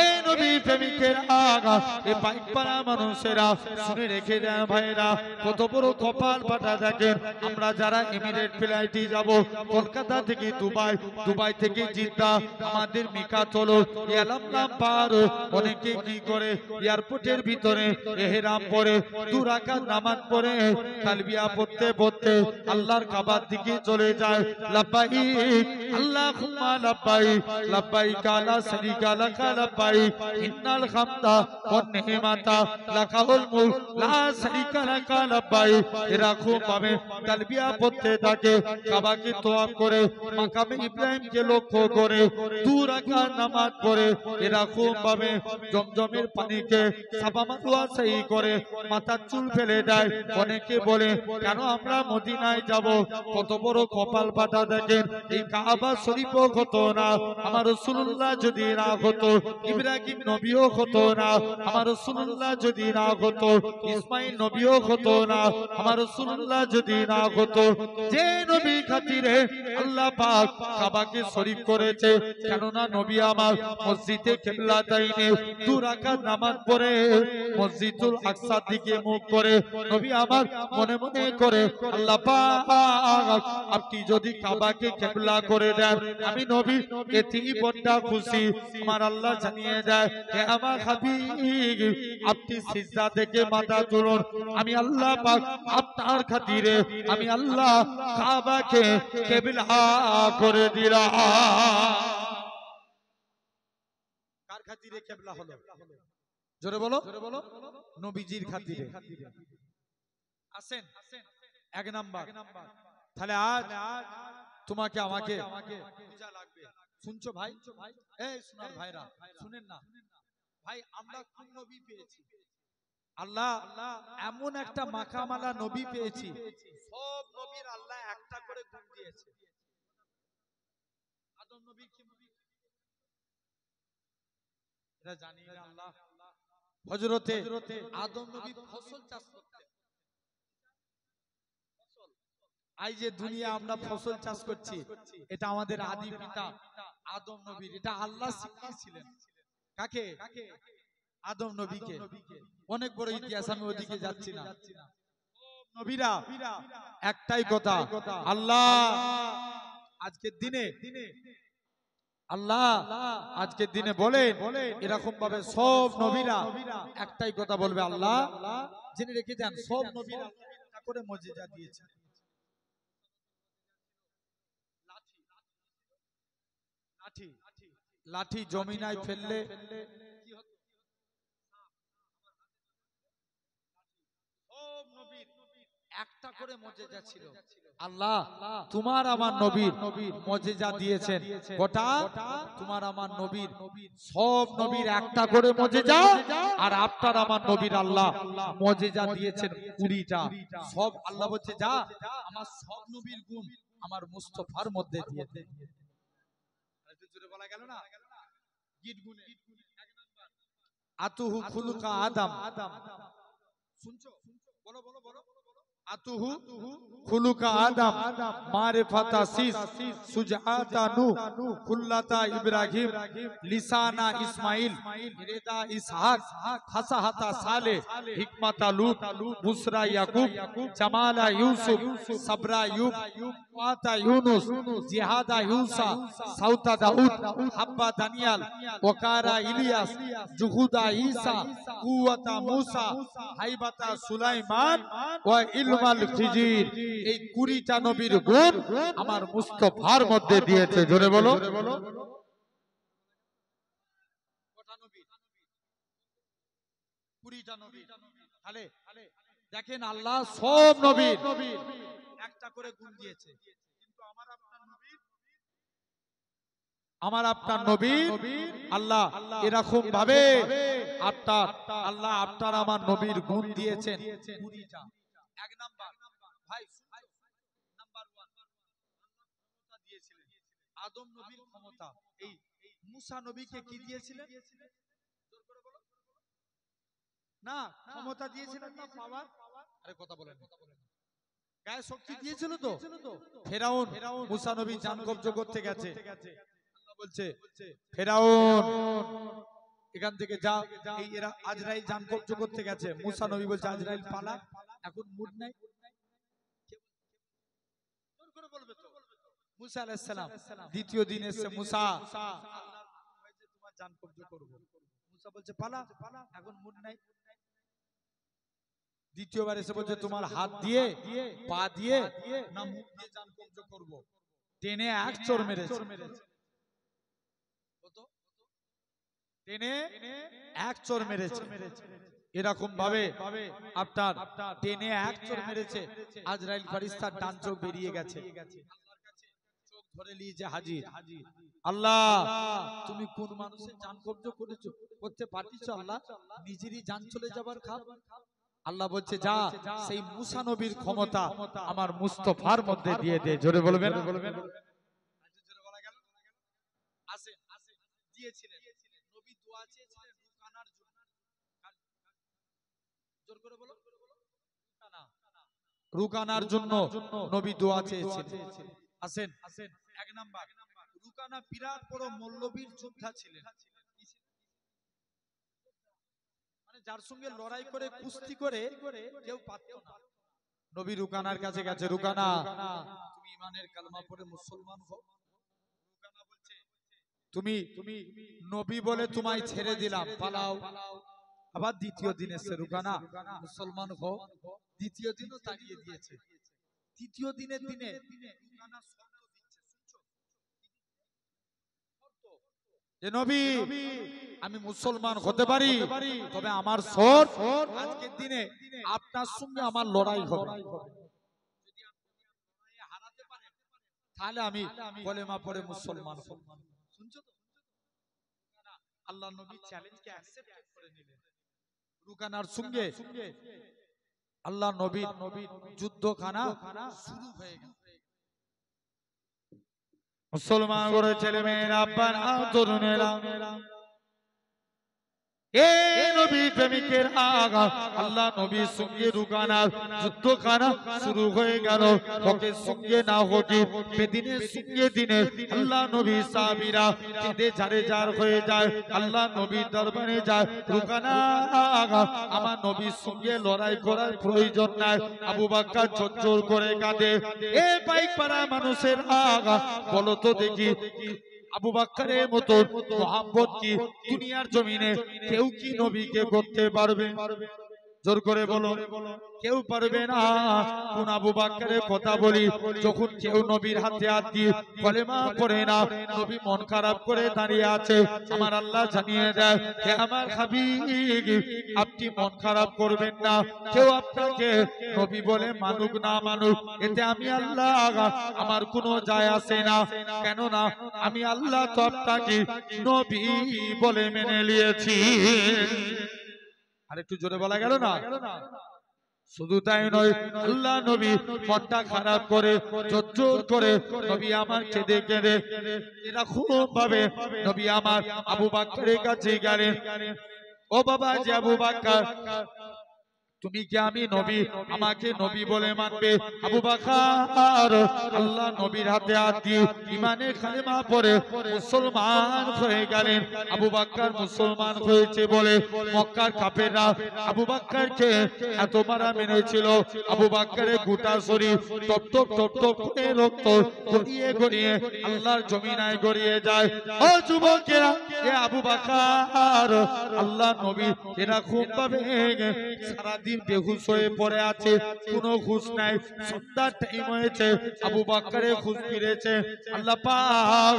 এই নবী প্রেমিকেরা এই বাইক পাড়া মানুষেরা শুনে রেখে দেন ভাইরা, কত বড় কপাল পাটা দেখেন। আমরা যারা এমিরেট ফ্লাইটে যাব কলকাতা থেকে দুবাই, দুবাই থেকে জিদ্দা, আমাদের মিকা চলো এলাম পার, অনেকে কি করে এয়ারপোর্টের ভিতরে এহরাম পরে 2 রাকাত নামাজ পড়ে তালবিয়া পড়তে পড়তে আল্লাহর কাবার দিকে চলে যায়। লাব্বাইক আল্লাহুম্মা লাব্বাইক লাব্বাইক লা শারীকা লাক লাব্বাইক ইন্নাল হামদা ওয়ান নি'মাতা লাকাল মুলক লা শারীকা লাক লাব্বাইক। এরকম ভাবে তালবিয়া পড়তে থাকে, কাবাকে তওয়াফ করে মাকামে ইব্রাহিমকে লক্ষ্য করে 2 রাকাত নামাজ পড়ে এরকম ভাবে জমজমের পানিকে সাফা মারওয়া সই করে মাথার চুল ফেলে দেয়। অনেকে বলে কেন আমরা মদিনায় যাব, কত বড় কপাল পাতা দেখেন। এই কাবা শরীফও হতো না আমার রাসূলুল্লাহ যদি না হতো, ইব্রাহিম নবীও হতো না আমার রাসূলুল্লাহ যদি না হতো, ইসমাইল নবীও হতো না আমার রাসূলুল্লাহ যদি না হতো। যে নবী খাতিরে আল্লাহ পাক কাবাকে শরীফ করেছে, কেননা নবী আমার মসজিদে কিবলাতাইনে 2 রাকাত নামাজ পড়ে মসজিদুল আকসার দিকে মুখ করে নবী আমার মনে মনে করে আল্লাহ পাক আপনি যদি কাবাকে কিবলা করে দেন আমি নবী এতেই বড় খুশি। আমার আল্লাহ জানিয়ে দেয় হে আমার হাবিব আপনি সিজদা থেকে মাথা তুলুন, আমি আল্লাহ পাক আপনার খাতিরে আমি আল্লাহ কাবাকে কিবলা করে দিলাম। কার খাতিরে কিবলা হলো? জোরে বলো, নবীজির খাতিরে। আসেন 1 নাম্বার, তাহলে আজ তোমাকে আমাকে পূজা লাগবে। শুনছো ভাই? এই সোনার ভাইরা শুনেন না ভাই, আমরা কোন নবী পেয়েছি? আল্লাহ এমন একটা মাকামালা নবী পেয়েছি, সব নবীর আল্লাহ একটা করে গুণ দিয়েছে। আদম নবী কি এটা জানি না। আল্লাহ হযরতে আদম নবী ফসল চাষ করতেন। আই যে দুনিয়া আমরা ফসল চাষ করছি, এটা আমাদের আদি পিতা আদম নবীর, এটা আল্লাহ শিখিয়েছিলেন। কাকে? আদম নবীকে। অনেক বড় ইতিহাস, আমি ওদিকে যাচ্ছি না। নবীরা একটাই কথা, আল্লাহ আজকের দিনে আল্লাহ আজকের দিনে বলে এরকম ভাবে সব নবীরা একটাই কথা বলবে, আল্লাহ জেনে রেখে যান সব নবীরা একটা করে মুজিজা দিয়েছে। লাঠি জমিনায় ফেললে কি হতো? সব নবীর একটা করে মুজিজা ছিল। আল্লাহ তোমার আমার নবীর মুজিজা দিয়েছেন গোটা, তোমার আমার নবীর সব নবীর একটা করে মুজিজা, আর আপনার আমার নবীর আল্লাহ মুজিজা দিয়েছেন 20টা। সব আল্লাহ বলছে যা আমার সব নবীর গুণ আমার মুস্তাফার মধ্যে দিয়ে দে। জোরে বলা গেল না? গীত গুণে 1 নাম্বার আতুহু খুলুকা আদম। শুনছো? বলো বলো বলো। আতুহু খুলুকা আদম মারিফাতা সিস সুজআতা নূহ কুল্লাতা ইব্রাহিম লিসানা ইসমাইল রেদা ইসহাক ফাসাহাতা সালেহ হিকমাতা লূত বুসরা ইয়াকুব জামালা ইউসুফ সাবরা আইয়ুব ওয়াতা ইউনুস জিহাদা ইউসা সাউতা দাউদ হাব্বা দানিয়াল ওকারা ইলিয়াস জুহুদা ঈসা কুওয়াতা মূসা হাইবাতা সুলাইমান ওয়া ইলমাল খিজির। এই 20টা নবীর গুণ আমার মুস্তাফার মধ্যে দিয়েছে। জোরে বলো। কটা নবী? 20টা নবী। তাহলে দেখেন আল্লাহ সব নবীর একটা করে গুণ দিয়েছে, কিন্তু আমার আপনার নবী আল্লাহ এরকম ভাবে আপনার আল্লাহ আপনার আমার নবীর গুণ দিয়েছেন 20টা। 1 নাম্বার ভাই নাম্বার 1 ক্ষমতা দিয়েছিলেন আদম নবীর ক্ষমতা। এই মুসা নবীকে কি দিয়েছিলেন? জোর করে বলো না। ক্ষমতা দিয়েছিলেন না পাওয়ার? আরে কথা বলেন। গায়ে শক্তি দিয়েছিল তো। ফেরাউন মুসা নবী জান কবজ করতে গেছে, বলছে ফেরাউন এখান থেকে যা, এই এরা আজরাইল জান কবজ করতে গেছে। মুসা নবী বলছে আজরাইল পালা, এখন মুড নাই। জোর করে বলবে তো। মুসা আলাইহিস সালাম দ্বিতীয় দিন এসে মুসা তোমার জান কবজ করব। মুসা বলছে পালা, এখন মুড নাই। দ্বিতীয়বার এসে বলছে তোমার হাত দিয়ে পা দিয়ে না মুখ দিয়ে জান কবজ করব। টেনে এক চোর মেরেছে। টেনে এক চোর মেরেছে। এরকম ভাবে আপনার টেনে এক চোর মেরেছে। আজরাইল ফেরেশতার ডান চোখ বেরিয়ে গেছে। চোখ ধরে নিয়েছে হাজির। আল্লাহ তুমি কোন মানুষের জান কবজ করেছো, করতে পারছো আল্লাহ? নিজেরই জান চলে যাবার খাপ। আল্লাহ বলছে যা, সেই মুসা নবীর ক্ষমতা আমার মুস্তাফার মধ্যে দিয়ে দে। জোরে বলবেন, জোরে বলা গেল। আসেন দিয়েছিলেন নবী দোয়া চেয়েছিলেন রুকানার জন্য। জোর করে বলো, রুকানার জন্য নবী দোয়া চেয়েছিলেন। আসেন এক নাম্বার, রুকানা বিরাট বড় মল্লবীর যোদ্ধা ছিলেন। যার সঙ্গে লড়াই করে কুস্তি করে কেউ পারত না। নবী রুকানার কাছে গেছে, রুকানা তুমি ঈমানের কালেমা পড়ে মুসলমান হও। রুকানা বলছে তুমি নবী বলে তোমায় ছেড়ে দিলাম, পালাও। আবার দ্বিতীয় দিন এসে রুকানা মুসলমান হও। দ্বিতীয় দিনও তাড়িয়ে দিয়েছে। তৃতীয় দিনের দিনে রুকানা শর্ত দিচ্ছে, শুনছো? যে নবী আমি মুসলমান হতে পারি, তবে আমার শর্ত আজকের দিনে আপনার সঙ্গে আমার লড়াই হবে। যদি আপনি হারাতে পারেন তাহলে আমি কলেমা পড়ে মুসলমান হব। শুনছো তো? আল্লাহ নবী চ্যালেঞ্জকে অ্যাকসেপ্ট করে নিলেন। রুকানার সঙ্গে আল্লাহ নবীর যুদ্ধখানা শুরু হয়ে গেল। মুসলমান করে ছেলে মেয়েরা, আব্বারা, তরুণেরা, আল্লাহ নবীর সঙ্গে রুকানার যুদ্ধখানা শুরু হয়ে গেল। হকের সঙ্গে না হকে বেদিনের সঙ্গে দিনে আল্লাহ নবী সাহাবীরা কেঁদে ঝাড়ে ঝাড় হয়ে যায়। আল্লাহ নবীর দরবারে যায়, রুকানা আমার নবীর সঙ্গে লড়াই করার প্রয়োজন নাই। আবু বকর ঝরঝর করে কাঁদে। এ বাইক পাড়া মানুষের আগা বলো তো দেখি, আবু বকরের মতো মুহাম্মদ কি দুনিয়ার জমিনে কেউ কি নবীকে করতে পারবে? জোর করে বলো, কেউ পারবে না। কোন আবু বকরের কথা বলি, যখন কেউ নবীর হাতে হাত দিয়ে কলেমা পড়ে না, নবী মন খারাপ করে দাঁড়িয়ে আছে। আমার আল্লাহ জানিয়ে দেয়, হে আমার হাবিব আপনি মন খারাপ করবেন না। কেউ আপনাকে নবী বলে মানুক না মানুক, এতে আমি আল্লাহ আমার কোনো যায় আসে না। কেননা আমি আল্লাহ তো আপনাকে নবী বলে মেনে নিয়েছি। আর একটু জোরে বলা গেল না? শুধু তাই নয়, আল্লাহ নবী মনটা খারাপ করে জোর করে নবী আমার কেঁদে কেঁদে এরকম ভাবে নবী আমার আবু বকরের কাছে গেলেন। ও বাবা যে আবু বকর, তুমি কি আমি নবী, আমাকে নবী বলে মানবে? আবু বকর আল্লাহ নবীর হাতে হাত দিয়ে ঈমানের কালেমা পড়ে মুসলমান হয়ে গেলেন। আবু বকর মুসলমান হয়েছে বলে মক্কার কাফেররা আবু বকরকে এত মারা মেরেছিল। আবু বকরের গোটা শরীর টপ টপ টপ টপ করে রক্ত গড়িয়ে গড়িয়ে আল্লাহর জমিনায় গড়িয়ে যায়। ও যুবকেরা, এ আবু বকর আল্লাহ নবী এরকম ভাবে সারা দিন বেহুশ হয়ে পড়ে আছে, কোনো হুঁশ নাই। সন্ধ্যার টাইম হয়েছে, আবু বকরের হুঁশ ফিরেছে। আল্লাহ পাক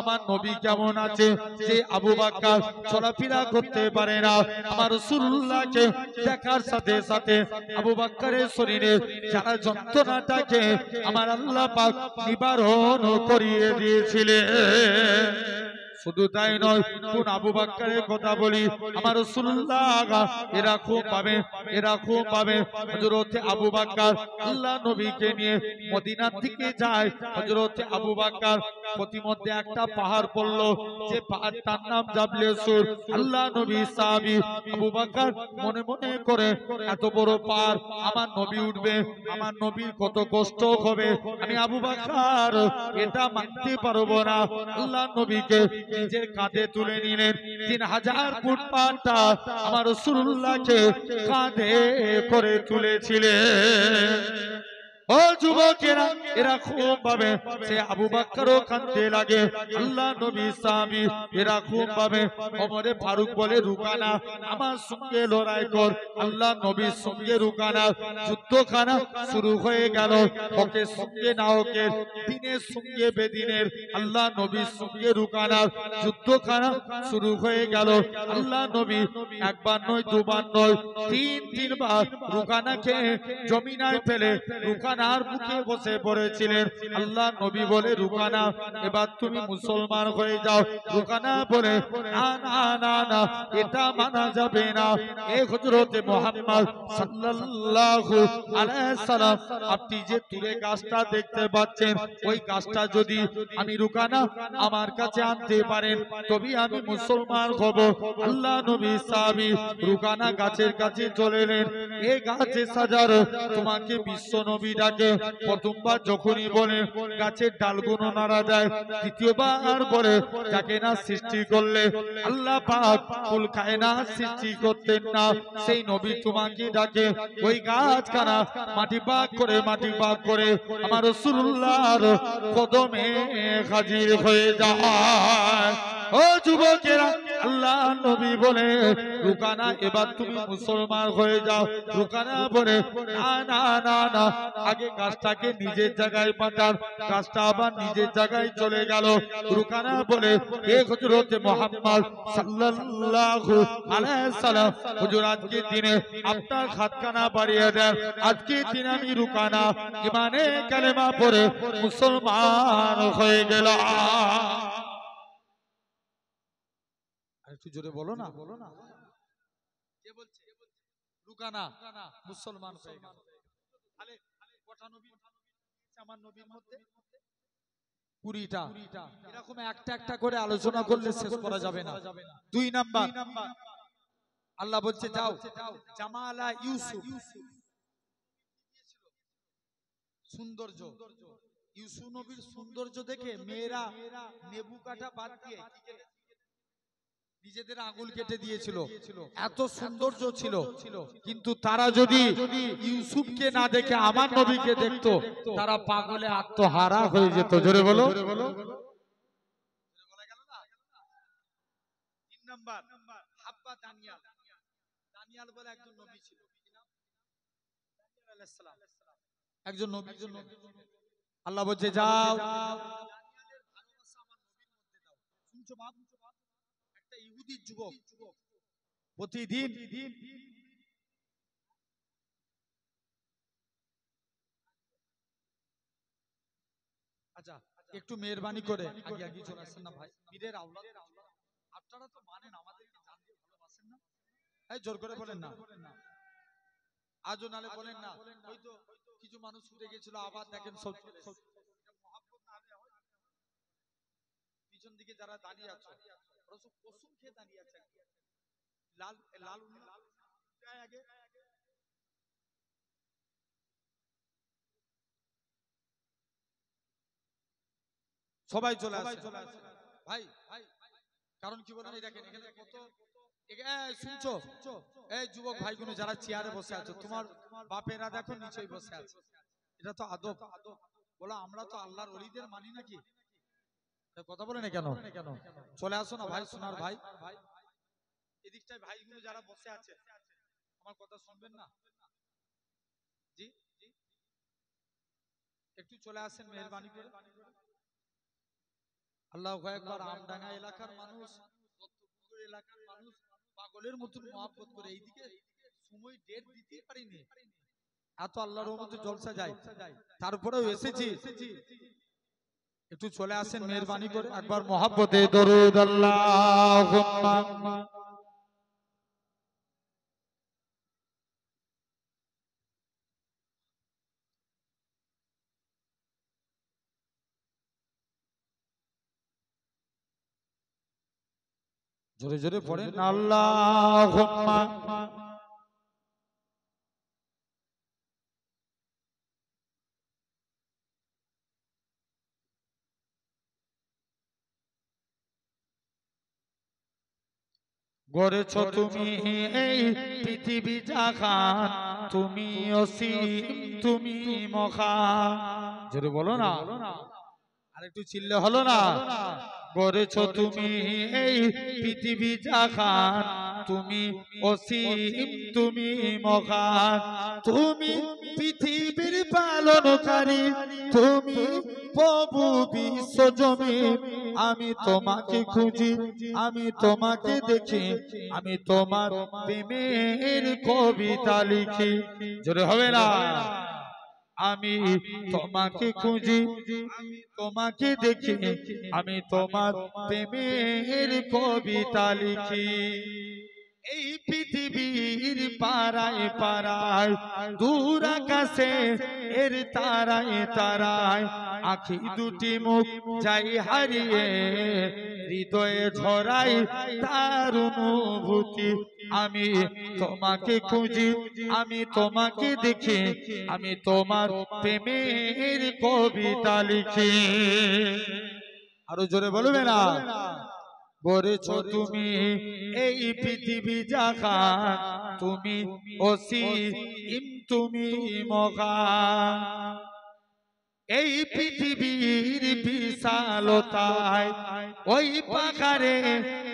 আমার নবী কেমন আছে যে আবু বকর চলাফেরা করতে পারে না। আমার রাসূলুল্লাহকে দেখার সাথে সাথে আবু বকরের শরীরে যারা যন্ত্রণাটাকে আমার আল্লাহ পাক নিবারণ করিয়ে দিয়েছিলেন। শুধু তাই নয়, কোন আবু বকরের কথা বলি, আমার রাসূলুল্লাহ এরকম ভাবে হযরত আবু বকর আল্লাহ নবীকে নিয়ে মদিনা থেকে যায়। হযরত আবু বকর প্রতিমধ্যে একটা পাহাড় পড়লো, যে পাহাড়টার নাম জাবলে সুর। আল্লাহ নবী সাহাবী আবু বকর মনে মনে করে, এত বড় পাহাড় আমার নবী উঠবে, আমার নবীর কত কষ্ট হবে, আমি আবু বকর এটা মানতে পারবো না। আল্লাহ নবীকে নিজের কাঁধে তুলে নিলেন। 3000 ফুট পাহাড়টা আমার রাসূলুল্লাহকে কাঁধে করে তুলেছিলেন। ও যুবকেরা, এরকম ভাবে সে আবু বকরও কাঁদতে লাগে। আল্লাহ নবী সাহাবী এরকম ভাবে ওমরে ফারুক বলে, রুকানা আমার সঙ্গে লড়াই কর। আল্লাহ নবীর সঙ্গে রুকানা যুদ্ধখানা শুরু হয়ে গেল। ওকে সঙ্গে না ওকে, দিনের সঙ্গে বেদিনের আল্লাহ নবীর সঙ্গে রুকানা যুদ্ধখানা শুরু হয়ে গেল। আল্লাহ নবী একবার নয়, দুবার নয়, তিনবার রুকানাকে জমিনায় ফেলে রুকানার বুকে বসে পড়েছিলেন। আল্লাহ নবী বলে, রুকানা এবার তুমি মুসলমান হয়ে যাও। রুকানা বলে, না না না না, এটা মানা যাবে না। এ হযরত মুহাম্মদ সাল্লাল্লাহু আলাইহি সাল্লাম, আপনি যে দূরে গাছটা দেখতে পাচ্ছেন, ওই গাছটা যদি আমি রুকানা আমার কাছে আনতে পারেন, তবেই আমি মুসলমান হব। আল্লাহ নবী সাহাবী রুকানা গাছের কাছে চলে এলেন। এই গাছে সাজার তোমাকে বিশ্ব নবী ডাকে। প্রথমবার যখনই বলে গাছের ডালগুলো নাড়া দেয়, দ্বিতীয়বার বলে যাকে না সৃষ্টি করলে আল্লাহ পাক কুল কায়নাত সৃষ্টি করতেন না, সেই নবী তোমাকে ডাকে। ওই গাছখানা মাটি পাক করে আমার রাসূলুল্লাহর কদমে হাজির হয়ে যায়। ও যুবকেরা, আল্লাহ নবী বলে, রুকানা এবার তুমি মুসলমান হয়ে যাও। রুকানা বলে, না না না না, আগে গাছটাকে নিজের জায়গায় পাঠান। গাছটা আবার নিজের জায়গায় চলে গেল। রুকানা বলে, হে হযরত মুহাম্মদ সাল্লাল্লাহু আলাইহি সাল্লাম, হুজুর আজকের দিনে আপনার হাতখানা বাড়িয়ে দেন। আজকের দিন আমি রুকানা ইমানে কালেমা পড়ে মুসলমান হয়ে গেলাম। একটু জোরে বলো না। কে বলছে? রুকানা মুসলমান হয়ে গেল। তাহলে কটা নবী আমার নবীর মধ্যে? 20টা। এরকম একটা একটা করে আলোচনা করলে শেষ করা যাবে না। 2 নাম্বার, আল্লাহ বলছে যাও জামালা ইউসুফ, সৌন্দর্য, ইউসুফ নবীর সৌন্দর্য দেখে মেয়েরা নেবু কাটা বাদ দিয়ে নিজেদের আঙুল কেটে দিয়েছিল, এত সৌন্দর্য ছিল। কিন্তু তারা যদি ইউসুফকে না দেখে আমার নবীকে দেখতো, তারা পাগলে আত্মহারা হয়ে যেত। জোরে বলো। 3 নাম্বার, হাব্বা দানিয়াল। দানিয়াল বলে একজন নবী ছিল, একজন নবী। আল্লাহ বলছে যাও দানিয়ালের ভালোবাসা আমার নবীর মধ্যে দাও। শুনছো বাপ? একটা ইহুদি যুবক প্রতিদিন আচ্ছা একটু মেহরবানি করে আগে আগে চলে আসেন না ভাই, পীরের আওলাদ আপনারা তো মানেন, আমাদেরকে জানতে ভালোবাসেন না? এই জোর করে বলেন না, আজও নালে বলেন না। হয়তো কিছু মানুষ উঠে গেছিল, আবার দেখেন সব মহব্বত না হলে হয়। পিছন দিকে যারা দাঁড়িয়ে আছে ওরা সব কসম খেয়ে দাঁড়িয়ে আছে। লাল লাল আগে সবাই চলে আসে ভাই। কারণ কি বলেন, এই দেখেন এখানে কত, শুনছো এই যুবক ভাইগুলো যারা চেয়ারে বসে আছো, তোমার বাপেরা দেখো নিচেই বসে আছে। এটা তো আদব। বলো আমরা তো আল্লাহর ওলিদের মানি নাকি? কথা বলে না কেন? চলে আসো না ভাই, সোনার ভাই। এদিকটায় ভাইগুলো যারা বসে আছে আমার কথা শুনবেন না? জি একটু চলে আসেন মেহেরবানি করে। আল্লাহু আকবার। আমডাঙ্গা এলাকার মানুষ, দত্তপুকুর এলাকার মানুষ পাগলের মতন মহব্বত করে। এইদিকে সময় ডেট দিতেই পারিনি, এত আল্লাহর রহমতে জলসা যায়। তারপরেও এসেছি। একটু চলে আসেন মেহেরবানি করে একবার মহব্বতে দরুদ আল্লাহুম্মা জোরে জোরে পড়েন আল্লাহুম্মা গড়েছ তুমি এই পৃথিবী জাহান তুমি অসীম তুমি মহান জোরে বলো না আর একটু চিল্লে হলো না গড়েছ তুমি এই পৃথিবী জাহান তুমি অসীম তুমি মহান তুমি পৃথিবীর পালনকারী তুমি প্রভু বিশ্বজমিন আমি তোমাকে খুঁজি আমি তোমাকে দেখি আমি তোমার প্রেমের কবিতা লিখি জোরে হবে না আমি তোমাকে খুঁজি আমি তোমাকে দেখি আমি তোমার প্রেমের কবিতা লিখি এই পৃথিবীর পাড়ায় পাড়ায় দূর আকাশে এর তারায় তারায় আখি দুটি মুখ যাই হারিয়ে হৃদয়ে ঝরাই তার অনুভূতি আমি তোমাকে খুঁজি আমি তোমাকে দেখি আমি তোমার প্রেমের কবিতা লিখি আরো জোরে বলবে না গড়েছ তুমি এই পৃথিবী জাহান তুমি অসীম তুমি মহান এই পৃথিবীর বিশালতায় ওই পাহাড়ে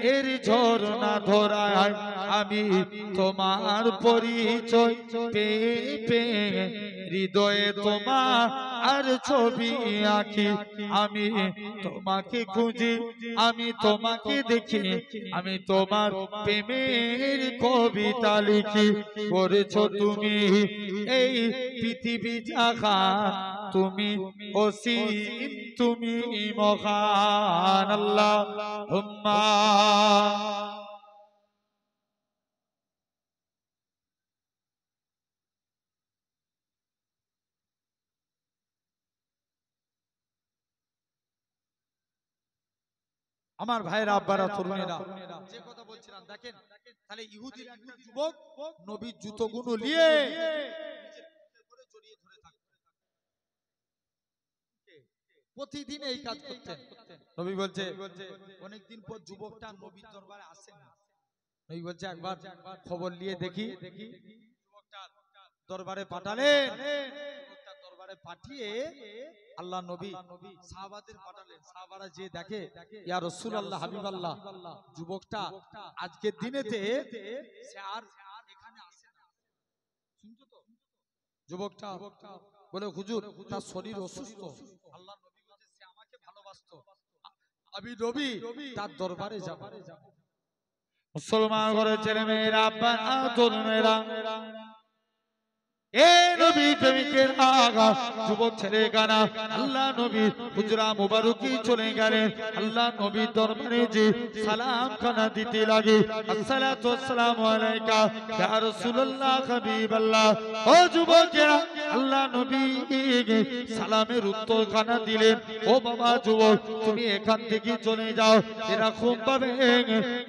এর ঝরনা ধরায় আমি তোমার পরিচয় পেয়ে পেয়ে হৃদয়ে তোমার আর ছবি আঁকি আমি তোমাকে খুঁজি আমি তোমাকে দেখি আমি তোমার প্রেমের কবিতা লিখি করেছ তুমি এই পৃথিবী জাহান তুমি অসীম তুমি মহান আল্লাহুম্মা আমার ভাইরা আব্বারা তরুণেরা যে কথা বলছিলাম দেখেন তাহলে ইহুদির একটা যুবক নবীর জুতোগুলো নিয়ে জড়িয়ে ধরে থাকতেন প্রতিদিন এই কাজ করতেন নবী বলছে অনেকদিন পর যুবকটা নবীর দরবারে আসে না নবী বলছে একবার খবর নিয়ে দেখি যুবকটা দরবারে পাঠালেন যুবকটা দরবারে পাঠিয়ে আল্লাহ নবী সাহাবাদের পাঠালেন সাহাবারা যে দেখে ইয়া রাসূলুল্লাহ হাবিবাল্লাহ যুবকটা আজকের দিনেতে সে আর এখানে আসে না শুনছো তো যুবকটা বলে হুজুর তার শরীর অসুস্থ আল্লাহ নবী বলেছে সে আমাকে ভালোবাসতো আমি নবী তার দরবারে যাব মুসলমান ঘরের ছেলে মেয়েরা আব্বা তরুণেরা এ নবী প্রেমিকের আগা যুবক ছেলে গানা আল্লাহ নবী হুজরা মুবারকি চলে গেলেন আল্লাহ নবী দরবারে যে সালাম খানা দিতে লাগে আসসালাতু ওয়াসসালামু আলাইকা ইয়া রাসূলুল্লাহ হাবিবাল্লাহ ও যুবকেরা আল্লাহ নবী সালামের উত্তর খানা দিলেন ও বাবা যুবক তুমি এখান থেকে চলে যাও এরকম ভাবে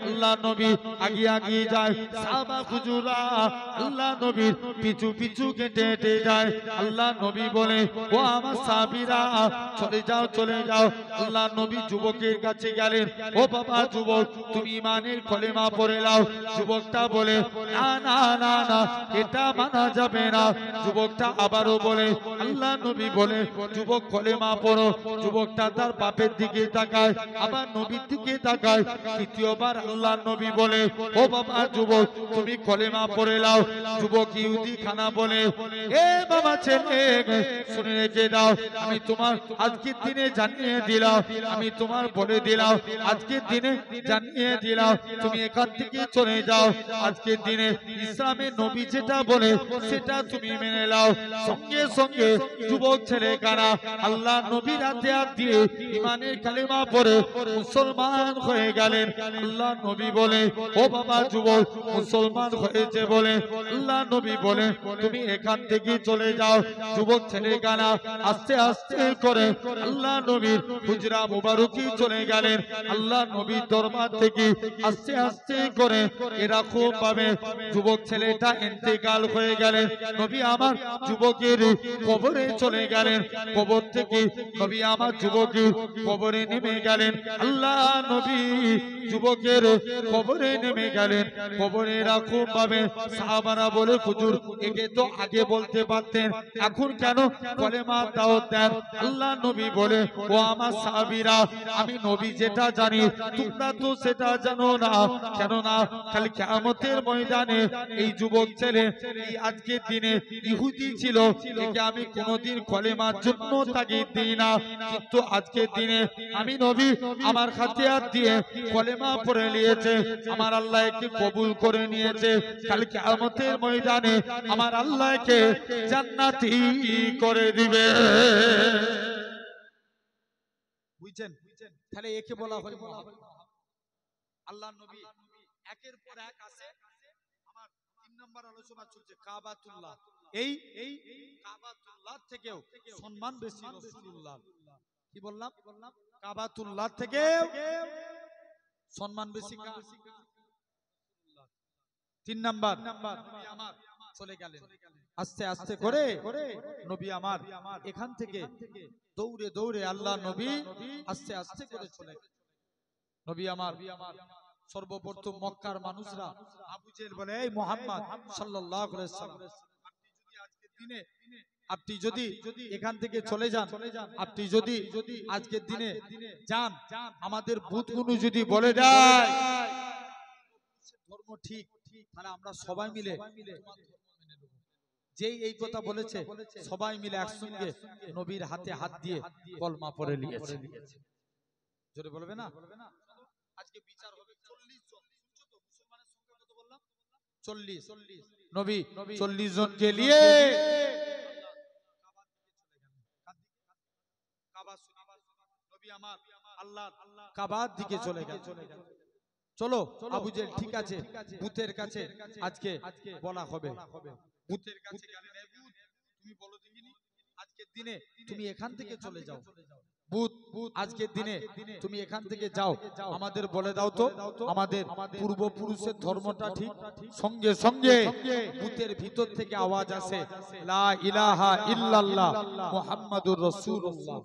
আল্লাহ নবী আগিয়ে আগিয়ে যায় সাহাবা হুজুরা আল্লাহ নবীর পিছু পিছু কেটে হেঁটে যায় আল্লাহ নবী বলে ও আমার সাহাবীরা চলে যাও চলে যাও আল্লাহ নবী যুবকের কাছে গেলেন ও বাবা যুবক তুমি ঈমানের কলেমা পড়ে নাও যুবকটা বলে না না না না এটা মানা যাবে না যুবকটা আবারও বলে আল্লাহ নবী বলে যুবক কলেমা পড়ো যুবকটা তার বাপের দিকে তাকায় আবার নবীর দিকে তাকায় তৃতীয়বার আল্লাহ নবী বলে ও বাবা যুবক তুমি কলেমা পড়ে নাও যুবক ইহুদি খানা বলে এ বাবা ছেলে শুনে রেখে দাও, আমি তোমার আজকের দিনে জানিয়ে দিলাম, আমি তোমার বলে দিলাম, আজকের দিনে জানিয়ে দিলাম, তুমি এখান থেকে চলে যাও। আজকের দিনে ইসলামের নবী যেটা বলে সেটা তুমি মেনে নাও। সঙ্গে সঙ্গে যুবক ছেলে কারা আল্লাহ নবীর হাতে হাত দিয়ে ইমানের কালেমা পড়ে মুসলমান হয়ে গেলেন। আল্লাহ নবী বলে, ও বাবা যুবক মুসলমান হয়েছে বলে আল্লাহ নবী বলে তুমি এখান থেকে চলে যাও। যুবক ছেলে কারা আস্তে আস্তে করে আল্লাহ নবীর হুজরা মুবারকি চলে গেলেন। আল্লাহ নবীর দরবার থেকে আস্তে আস্তে করে এরকম ভাবে যুবক ছেলেটা ইন্তেকাল হয়ে গেলেন। নবী আমার যুবকের কবরে চলে গেলেন। কবর থেকে নবী আমার যুবকের কবরে নেমে গেলেন। আল্লাহ নবী যুবকের কবরে নেমে গেলেন। কবরে এরকম ভাবে সাহাবারা বলে, হুজুর একে তো আগে বলতে পারতেন, এখন কেন কলেমা দাওয়াত দেন? আল্লাহ নবী বলে, ও আমার সাহাবীরা, আমি নবী যেটা জানি তোমরা তো সেটা জানো না। কেন না? খালি কিয়ামতের ময়দানে এই যুবক ছেলে এই আজকের দিনে ইহুদি ছিল, একে আমি কোনোদিন কলেমার জন্য তাগিদ দিই না, কিন্তু আজকের দিনে আমি নবী আমার হাতে হাত দিয়ে কলেমা পড়ে নিয়েছে, আমার আল্লাহ একে কবুল করে নিয়েছে। কাল কিয়ামতের ময়দানে আমার আল্লাহকে জান্নাতি করে দিবে। বুঝছেন? তাহলে একে বলা হয় আল্লাহ নবী। একের পর এক আছে। আমার 3 নম্বর আলোচনা চলছে কাবাতুল্লাহ। এই কাবাতুল্লাহ থেকেও সম্মান বেশি রাসূলুল্লাহ। কি বললাম? কাবাতুল্লাহ থেকেও সম্মান বেশি রাসূলুল্লাহ। 3 নম্বর নবী আমার চলে গেলেন। আস্তে আস্তে করে নবী আমার এখান থেকে দৌড়ে দৌড়ে আল্লাহ নবী আস্তে আস্তে করে চলে গেলেন। নবী আমার সর্বপ্রথম মক্কার মানুষরা আবু জেহেল বলে, এই মুহাম্মদ সাল্লাল্লাহু আলাইহি ওয়াসাল্লাম, আপনি যদি এখান থেকে চলে যান, আপনি যদি আজকের দিনে যান, আমাদের বুতগুলো যদি বলে দেয় ধর্ম ঠিক, তাহলে আমরা সবাই মিলে যেই এই কথা বলেছে সবাই মিলে একসঙ্গে নবীর হাতে হাত দিয়ে কলমা পড়ে নিয়েছে। জোরে বলবে না? আজকে বিচার হবে 40 জন। মুসলমানের সংখ্যা কত বললাম? 40। নবী 40 জনকে নিয়ে নবী আমার আল্লাহর কাবার দিকে চলে গেল। চলো আবু জেহেল, ঠিক আছে, ভূতের কাছে আজকে বলা হবে। ভূতের কাছে গেলেন, তুমি বলো দেখিনি আজকের দিনে তুমি এখান থেকে চলে যাও। ভূত, আজকের দিনে তুমি এখান থেকে যাও, আমাদের বলে দাও তো আমাদের পূর্বপুরুষের ধর্মটা ঠিক। সঙ্গে সঙ্গে ভূতের ভিতর থেকে আওয়াজ আসে, লা ইলাহা ইল্লাল্লাহ মুহাম্মাদুর রাসূলুল্লাহ।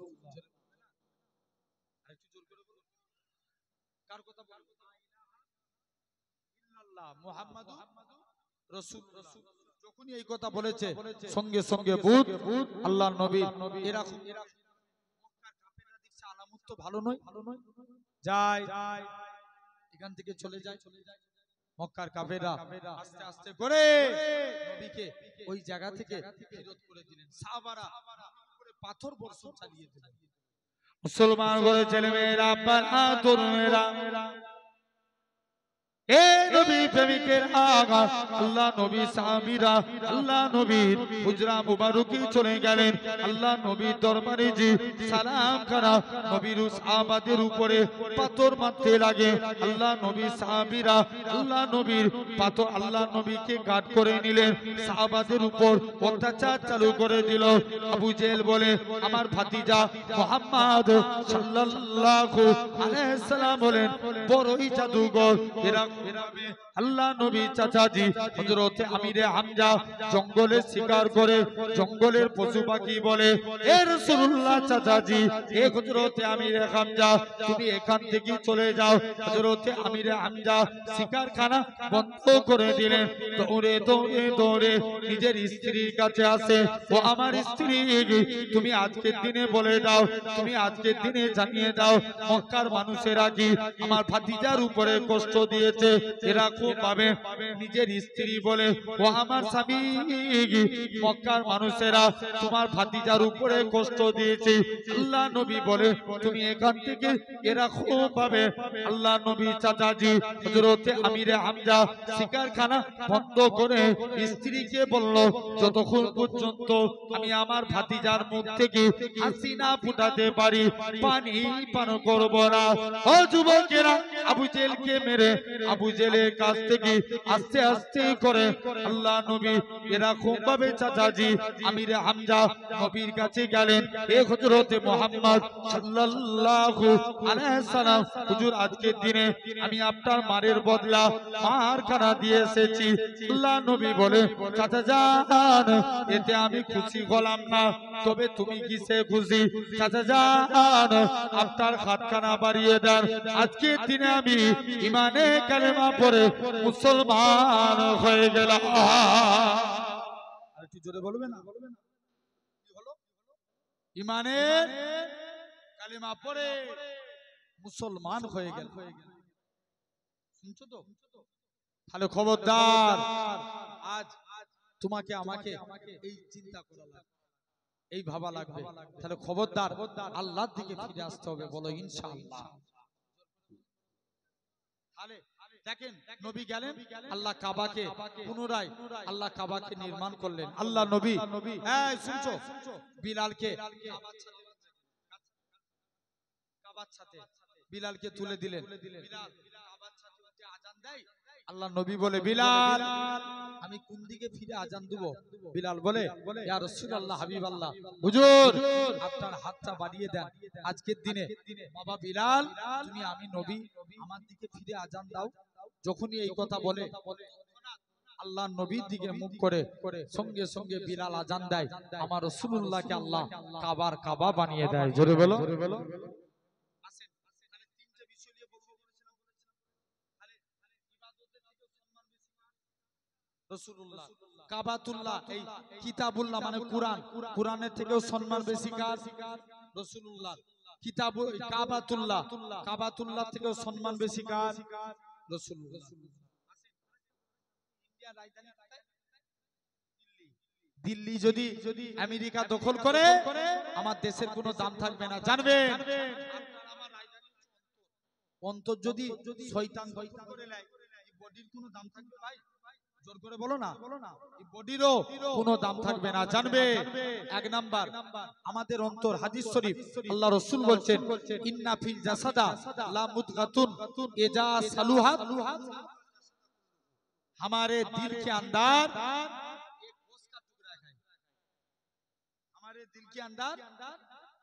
কার কথা বলবো? ইল্লাল্লাহ মুহাম্মাদুর রাসূলুল্লাহ। যখনই এই কথা বলেছে সঙ্গে সঙ্গে ভূত আল্লাহর নবী এরকম মক্কার কাফেররা দেখছে আলামত তো ভালো নয়, যায় এখান থেকে চলে যায়। মক্কার কাফেররা আস্তে আস্তে করে নবীকে ওই জায়গা থেকে ফিরত করে দিলেন। সাহাবারা করে পাথর বর্ষণ চালিয়ে দিলেন। মুসলমান ঘরে ছেলে মেয়েরা, আব্বারা, তরুণেরা, এ নবী প্রেমিকের আগা আল্লাহ নবী সাহাবীরা আল্লাহ নবীর হুজরা মুবারকি চলে গেলেন। আল্লাহ নবীর দরবারে যে সালাম করা নবীর সাহাবাদের উপরে পাথর মারতে লাগে। আল্লাহ নবী সাহাবীরা আল্লাহ নবীর পাথর আল্লাহ নবীকে গার্ড করে নিলেন, সাহাবাদের উপর অত্যাচার চালু করে দিল। আবু জেহেল বলে, আমার ভাতিজা মুহাম্মদ সাল্লাল্লাহু আলাইহি সাল্লাম বলেন বড়ই জাদুঘর। এরা আল্লাহ নবী চাচাজি হযরতে আমিরে হামজা জঙ্গলে শিকার করে জঙ্গলের পশু পাখি বলে, এ রাসূলুল্লাহ চাচাজি, এ হযরতে আমিরে হামজা তুমি এখান থেকে চলে যাও। হযরতে আমিরে হামজা শিকারখানা বন্ধ করে দিলেন। দৌড়ে দৌড়ে দৌড়ে নিজের স্ত্রীর কাছে আসে, ও আমার স্ত্রী, তুমি আজকের দিনে বলে দাও, তুমি আজকের দিনে জানিয়ে দাও মক্কার মানুষেরা কি আমার ভাতিজার উপরে কষ্ট দিয়েছে। দিয়েছে এরকম ভাবে নিজের স্ত্রী বলে, ও আমার স্বামী, মক্কার মানুষেরা তোমার ভাতিজার উপরে কষ্ট দিয়েছে। আল্লাহ নবী বলে, তুমি এখান থেকে এরকম ভাবে আল্লাহ নবী চাচাজি হযরতে আমিরে হামজা শিকারখানা বন্ধ করে স্ত্রীকে বলল, যতক্ষণ পর্যন্ত আমি আমার ভাতিজার মুখ থেকে হাসি না ফুটাতে পারি পানি পান করব না। ও যুবকেরা, আবু জেলকে মেরে আবু জেলের কাছ থেকে আস্তে আস্তে করে আল্লাহ নবী এরকম ভাবে চাচাজি আমিরে হামজা নবীর কাছে গেলেন। এ হযরতে মুহাম্মদ সাল্লাল্লাহু আলাইহি সাল্লাম, হুজুর আজকের দিনে আমি আপনার মারের বদলা মারখানা দিয়ে এসেছি। আল্লাহ নবী বলে, চাচা জান, এতে আমি খুশি হলাম না, তবে তুমি কিসে খুশি? চাচা জান, আপনার হাতখানা বাড়িয়ে দেন, আজকের দিনে আমি ইমানে কালেমা পড়ে মুসলমান হয়ে গেলাম। আর একটু জোরে বলবে না? কি হলো? ইমানে কালেমা পড়ে মুসলমান হয়ে গেল। শুনছো তো? তাহলে খবরদার, আজ তোমাকে আমাকে এই চিন্তা করা লাগবে, এই ভাবা লাগবে। তাহলে খবরদার আল্লাহর দিকে ফিরে আসতে হবে, বলো ইনশাআল্লাহ। তাহলে দেখেন, নবী গেলেন, আল্লাহ কাবাকে পুনরায় আল্লাহ কাবাকে নির্মাণ করলেন। আল্লাহ নবী, এই শুনছো, বিলালকে কাবার সাথে বিলালকে তুলে দিলেন। বিলাল কাবার সাথে আজান দেয়। আল্লাহ নবী বলে, বিলাল আমি কোন দিকে ফিরে আজান দেব? বিলাল বলে, ইয়া রাসূলুল্লাহ, হাবিবাল্লাহ, হুজুর আপনার হাতটা বাড়িয়ে দেন, আজকের দিনে বাবা বিলাল তুমি আমি নবী আমার দিকে ফিরে আজান দাও। যখনই এই কথা বলে আল্লাহ নবীর দিকে মুখ করে সঙ্গে সঙ্গে বিলাল আজান দেয়। আমার রাসূলুল্লাহকে আল্লাহ কাবার কাবা বানিয়ে দেয়। জোরে বলো। রাসূলুল্লাহ, কাবাতুল্লাহ, এই কিতাবুল্লাহ মানে কুরআন, কুরআনের থেকেও সম্মান বেশি কার? রাসূলুল্লাহ। কিতাব কাবাতুল্লাহ, কাবাতুল্লাহ থেকেও সম্মান বেশি কার? রাসূলুল্লাহ। ইন্ডিয়ার রাজধানী কোথায়? দিল্লি। দিল্লি যদি আমেরিকা দখল করে আমার দেশের কোনো দাম থাকবে না, জানবেন। অন্তর যদি শয়তান করে নেয়, এই বডির কোনো দাম থাকবে ভাই? জোর করে বলো না, এই বডিরও কোনো দাম থাকবে না, জানবে। এক নাম্বার আমাদের অন্তর। হাদিস শরীফ আল্লাহ রাসূল বলছেন, ইন্না ফিল জাসাদা লা মুদগাতুন ইজা সালুহাত हमारे दिल के अंदर एक गोश्त का टुकड़ा है, हमारे दिल के अंदर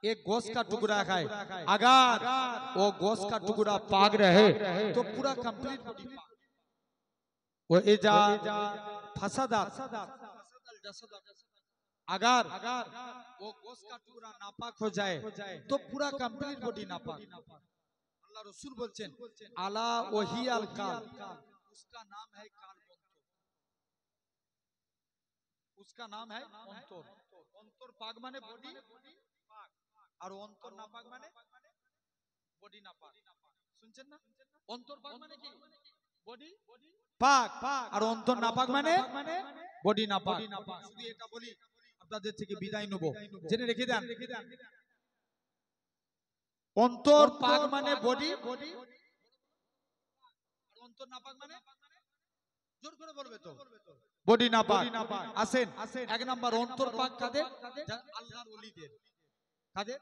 एक गोश्त का टुकड़ा है, अगर वो गोश्त का टुकड़ा पाक रहे तो पूरा कंप्लीट बॉडी पाक। वो इजा फसदा अगर वो गोश्त का टुकड़ा नापाक हो जाए तो पूरा कंप्लीट बॉडी नापाक। अल्लाह रसूल बोलছেন, आला वही अल काल, उसका नाम है काल, उसका नाम है अंतर। अंतर पाक माने बॉडी पाक, और अंतर नापाक माने बॉडी नापाक। শুনছেন না? अंतर पाक माने কি? বডি পাক, আর অন্তর নাপাক মানে বডি নাপাক। শুধু এটা বলি, আপনাদের থেকে বিদায় নেব, জেনে রেখে দেন, অন্তর পাক মানে বডি, আর অন্তর নাপাক মানে জোর করে বলবে তো বডি নাপাক। আসেন, এক নাম্বার অন্তর পাক কাদের? আল্লাহর ওলিদের। কাদের?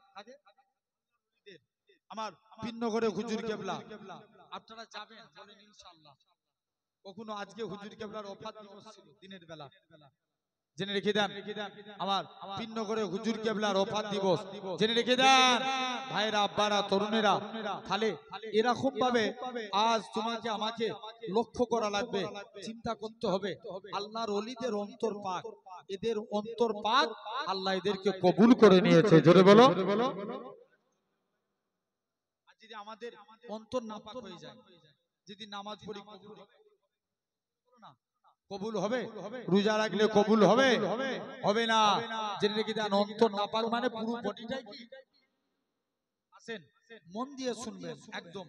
আমার পিন্নগরে হুজুর কেবলা, আপনারা যাবেন বলেন ইনশাআল্লাহ। কখনো আজকে হুজুর কেবলার ওফাত দিবস ছিল দিনের বেলা, জেনে রেখে দেন। আমার পিন্নগরে হুজুর কেবলার ওফাত দিবস, জেনে রেখে দেন ভাইরা, আব্বারা, তরুণেরা। তাহলে এরকম ভাবে আজ তোমাকে আমাকে লক্ষ্য করা লাগবে, চিন্তা করতে হবে। আল্লাহর ওলিদের অন্তর পাক, এদের অন্তর পাক, আল্লাহ এদেরকে কবুল করে নিয়েছে। জোরে বলো। আর যদি আমাদের অন্তর নাপাক হয়ে যায়, যদি নামাজ পড়ি কবুল হবে? রোজা রাখলে কবুল হবে? হবে না। জেনে রেখে দেন, অন্তর নাপাক মানে পুরো বডিটাই কি? আসেন মন দিয়ে শুনবেন একদম।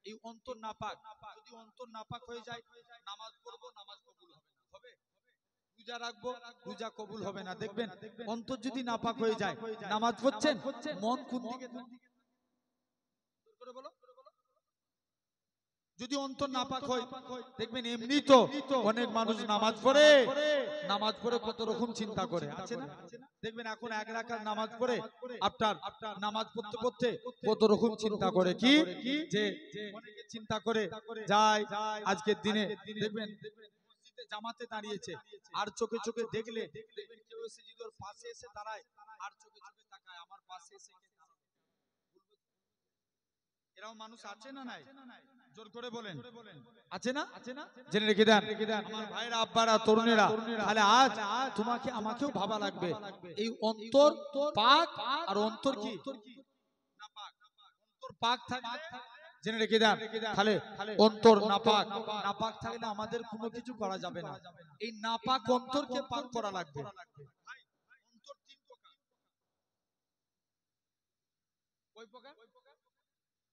এই অন্তর নাপাক, যদি অন্তর নাপাক হয়ে যায় নামাজ পড়বো, নামাজ কবুল হবে না। হবে? রোজা রাখবো, রোজা কবুল হবে না। দেখবেন অন্তর যদি নাপাক হয়ে যায়, নামাজ পড়ছেন, মন কোন দিকে করে বলো, যদি অন্তর নাপাক হয়, দেখবেন এমনি তো অনেক মানুষ নামাজ পড়ে কত রকম চিন্তা করে, আছে না? দেখবেন এখন এক রাকাত নামাজ পড়ে আপনার নামাজ পড়তে পড়তে কত রকম চিন্তা করে, কি যে অনেকে চিন্তা করে যায় আজকের দিনে, দেখবেন মসজিদে জামাতে দাঁড়িয়েছে, আর চোখে চোখে দেখলে দেখবেন কেউ এসে যদি ওর পাশে এসে দাঁড়ায়, আর চোখে চোখে তাকায় আমার পাশে এসে কে দাঁড়াবে, এরাও মানুষ আছে না নাই? জোর করে বলেন, আছে না? জেনে রেখে দেন আমার ভাইরা, আব্বারা, তরুণেরা, তাহলে আজ তোমাকে আমাকেও ভাবা লাগবে এই অন্তর পাক আর অন্তর কি নাপাক। অন্তর পাক থাকলে, জেনে রেখে দেন, তাহলে অন্তর নাপাক, নাপাক থাকলে আমাদের কোনো কিছু করা যাবে না। এই নাপাক অন্তরকে পাক করা লাগবে। অন্তর তিন প্রকার। কয় প্রকার?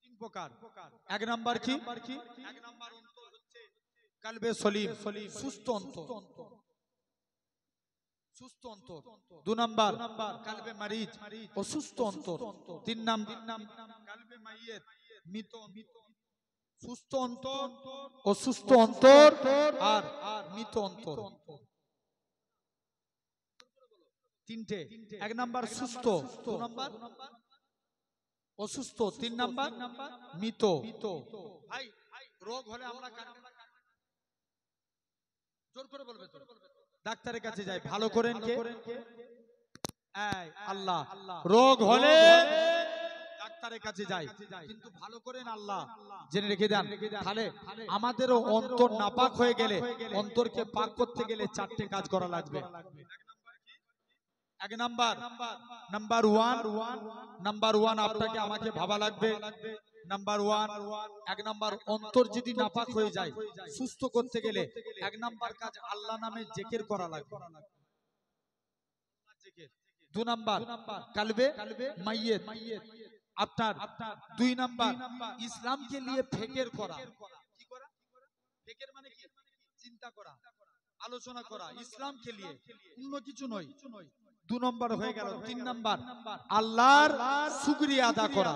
তিন প্রকার। এক নাম্বার কি? এক নাম্বার অন্তর হচ্ছে কালবে সলিম, সুস্থ অন্তর, সুস্থ অন্তর। দু নাম্বার কালবে মারিজ, অসুস্থ অন্তর। তিন নাম্বার কালবে মাইয়িত, মৃত। সুস্থ অন্তর, অসুস্থ অন্তর আর মৃত অন্তর, তিনটে। এক নাম্বার সুস্থ, দু নাম্বার অসুস্থ, তিন নাম্বার মৃত। ভাই রোগ হলে আমরা জোর করে বলবে তো, ডাক্তারের কাছে যাই, ভালো করেন কে? আল্লাহ। রোগ হলে ডাক্তারের কাছে যাই, কিন্তু ভালো করেন আল্লাহ। জেনে রেখে দেন, তাহলে আমাদেরও অন্তর নাপাক হয়ে গেলে, অন্তরকে পাক করতে গেলে চারটে কাজ করা লাগবে। এক নাম্বার, নাম্বার ওয়ান আপনাকে আমাকে ভাবা লাগবে। নাম্বার ওয়ান, এক নাম্বার অন্তর যদি নাপাক হয়ে যায়, সুস্থ করতে গেলে এক নাম্বার কাজ আল্লাহ নামে জিকির করা লাগবে। দু নাম্বার কালবে মাইয়িত, আপনার দুই নাম্বার ইসলামকে নিয়ে ফিকির করা। কি করা? ফিকির মানে কি? চিন্তা করা, আলোচনা করা, ইসলামকে নিয়ে, অন্য কিছু নয়। দু নম্বর হয়ে গেল। তিন নাম্বার আল্লাহর শুকরিয়া আদা করা।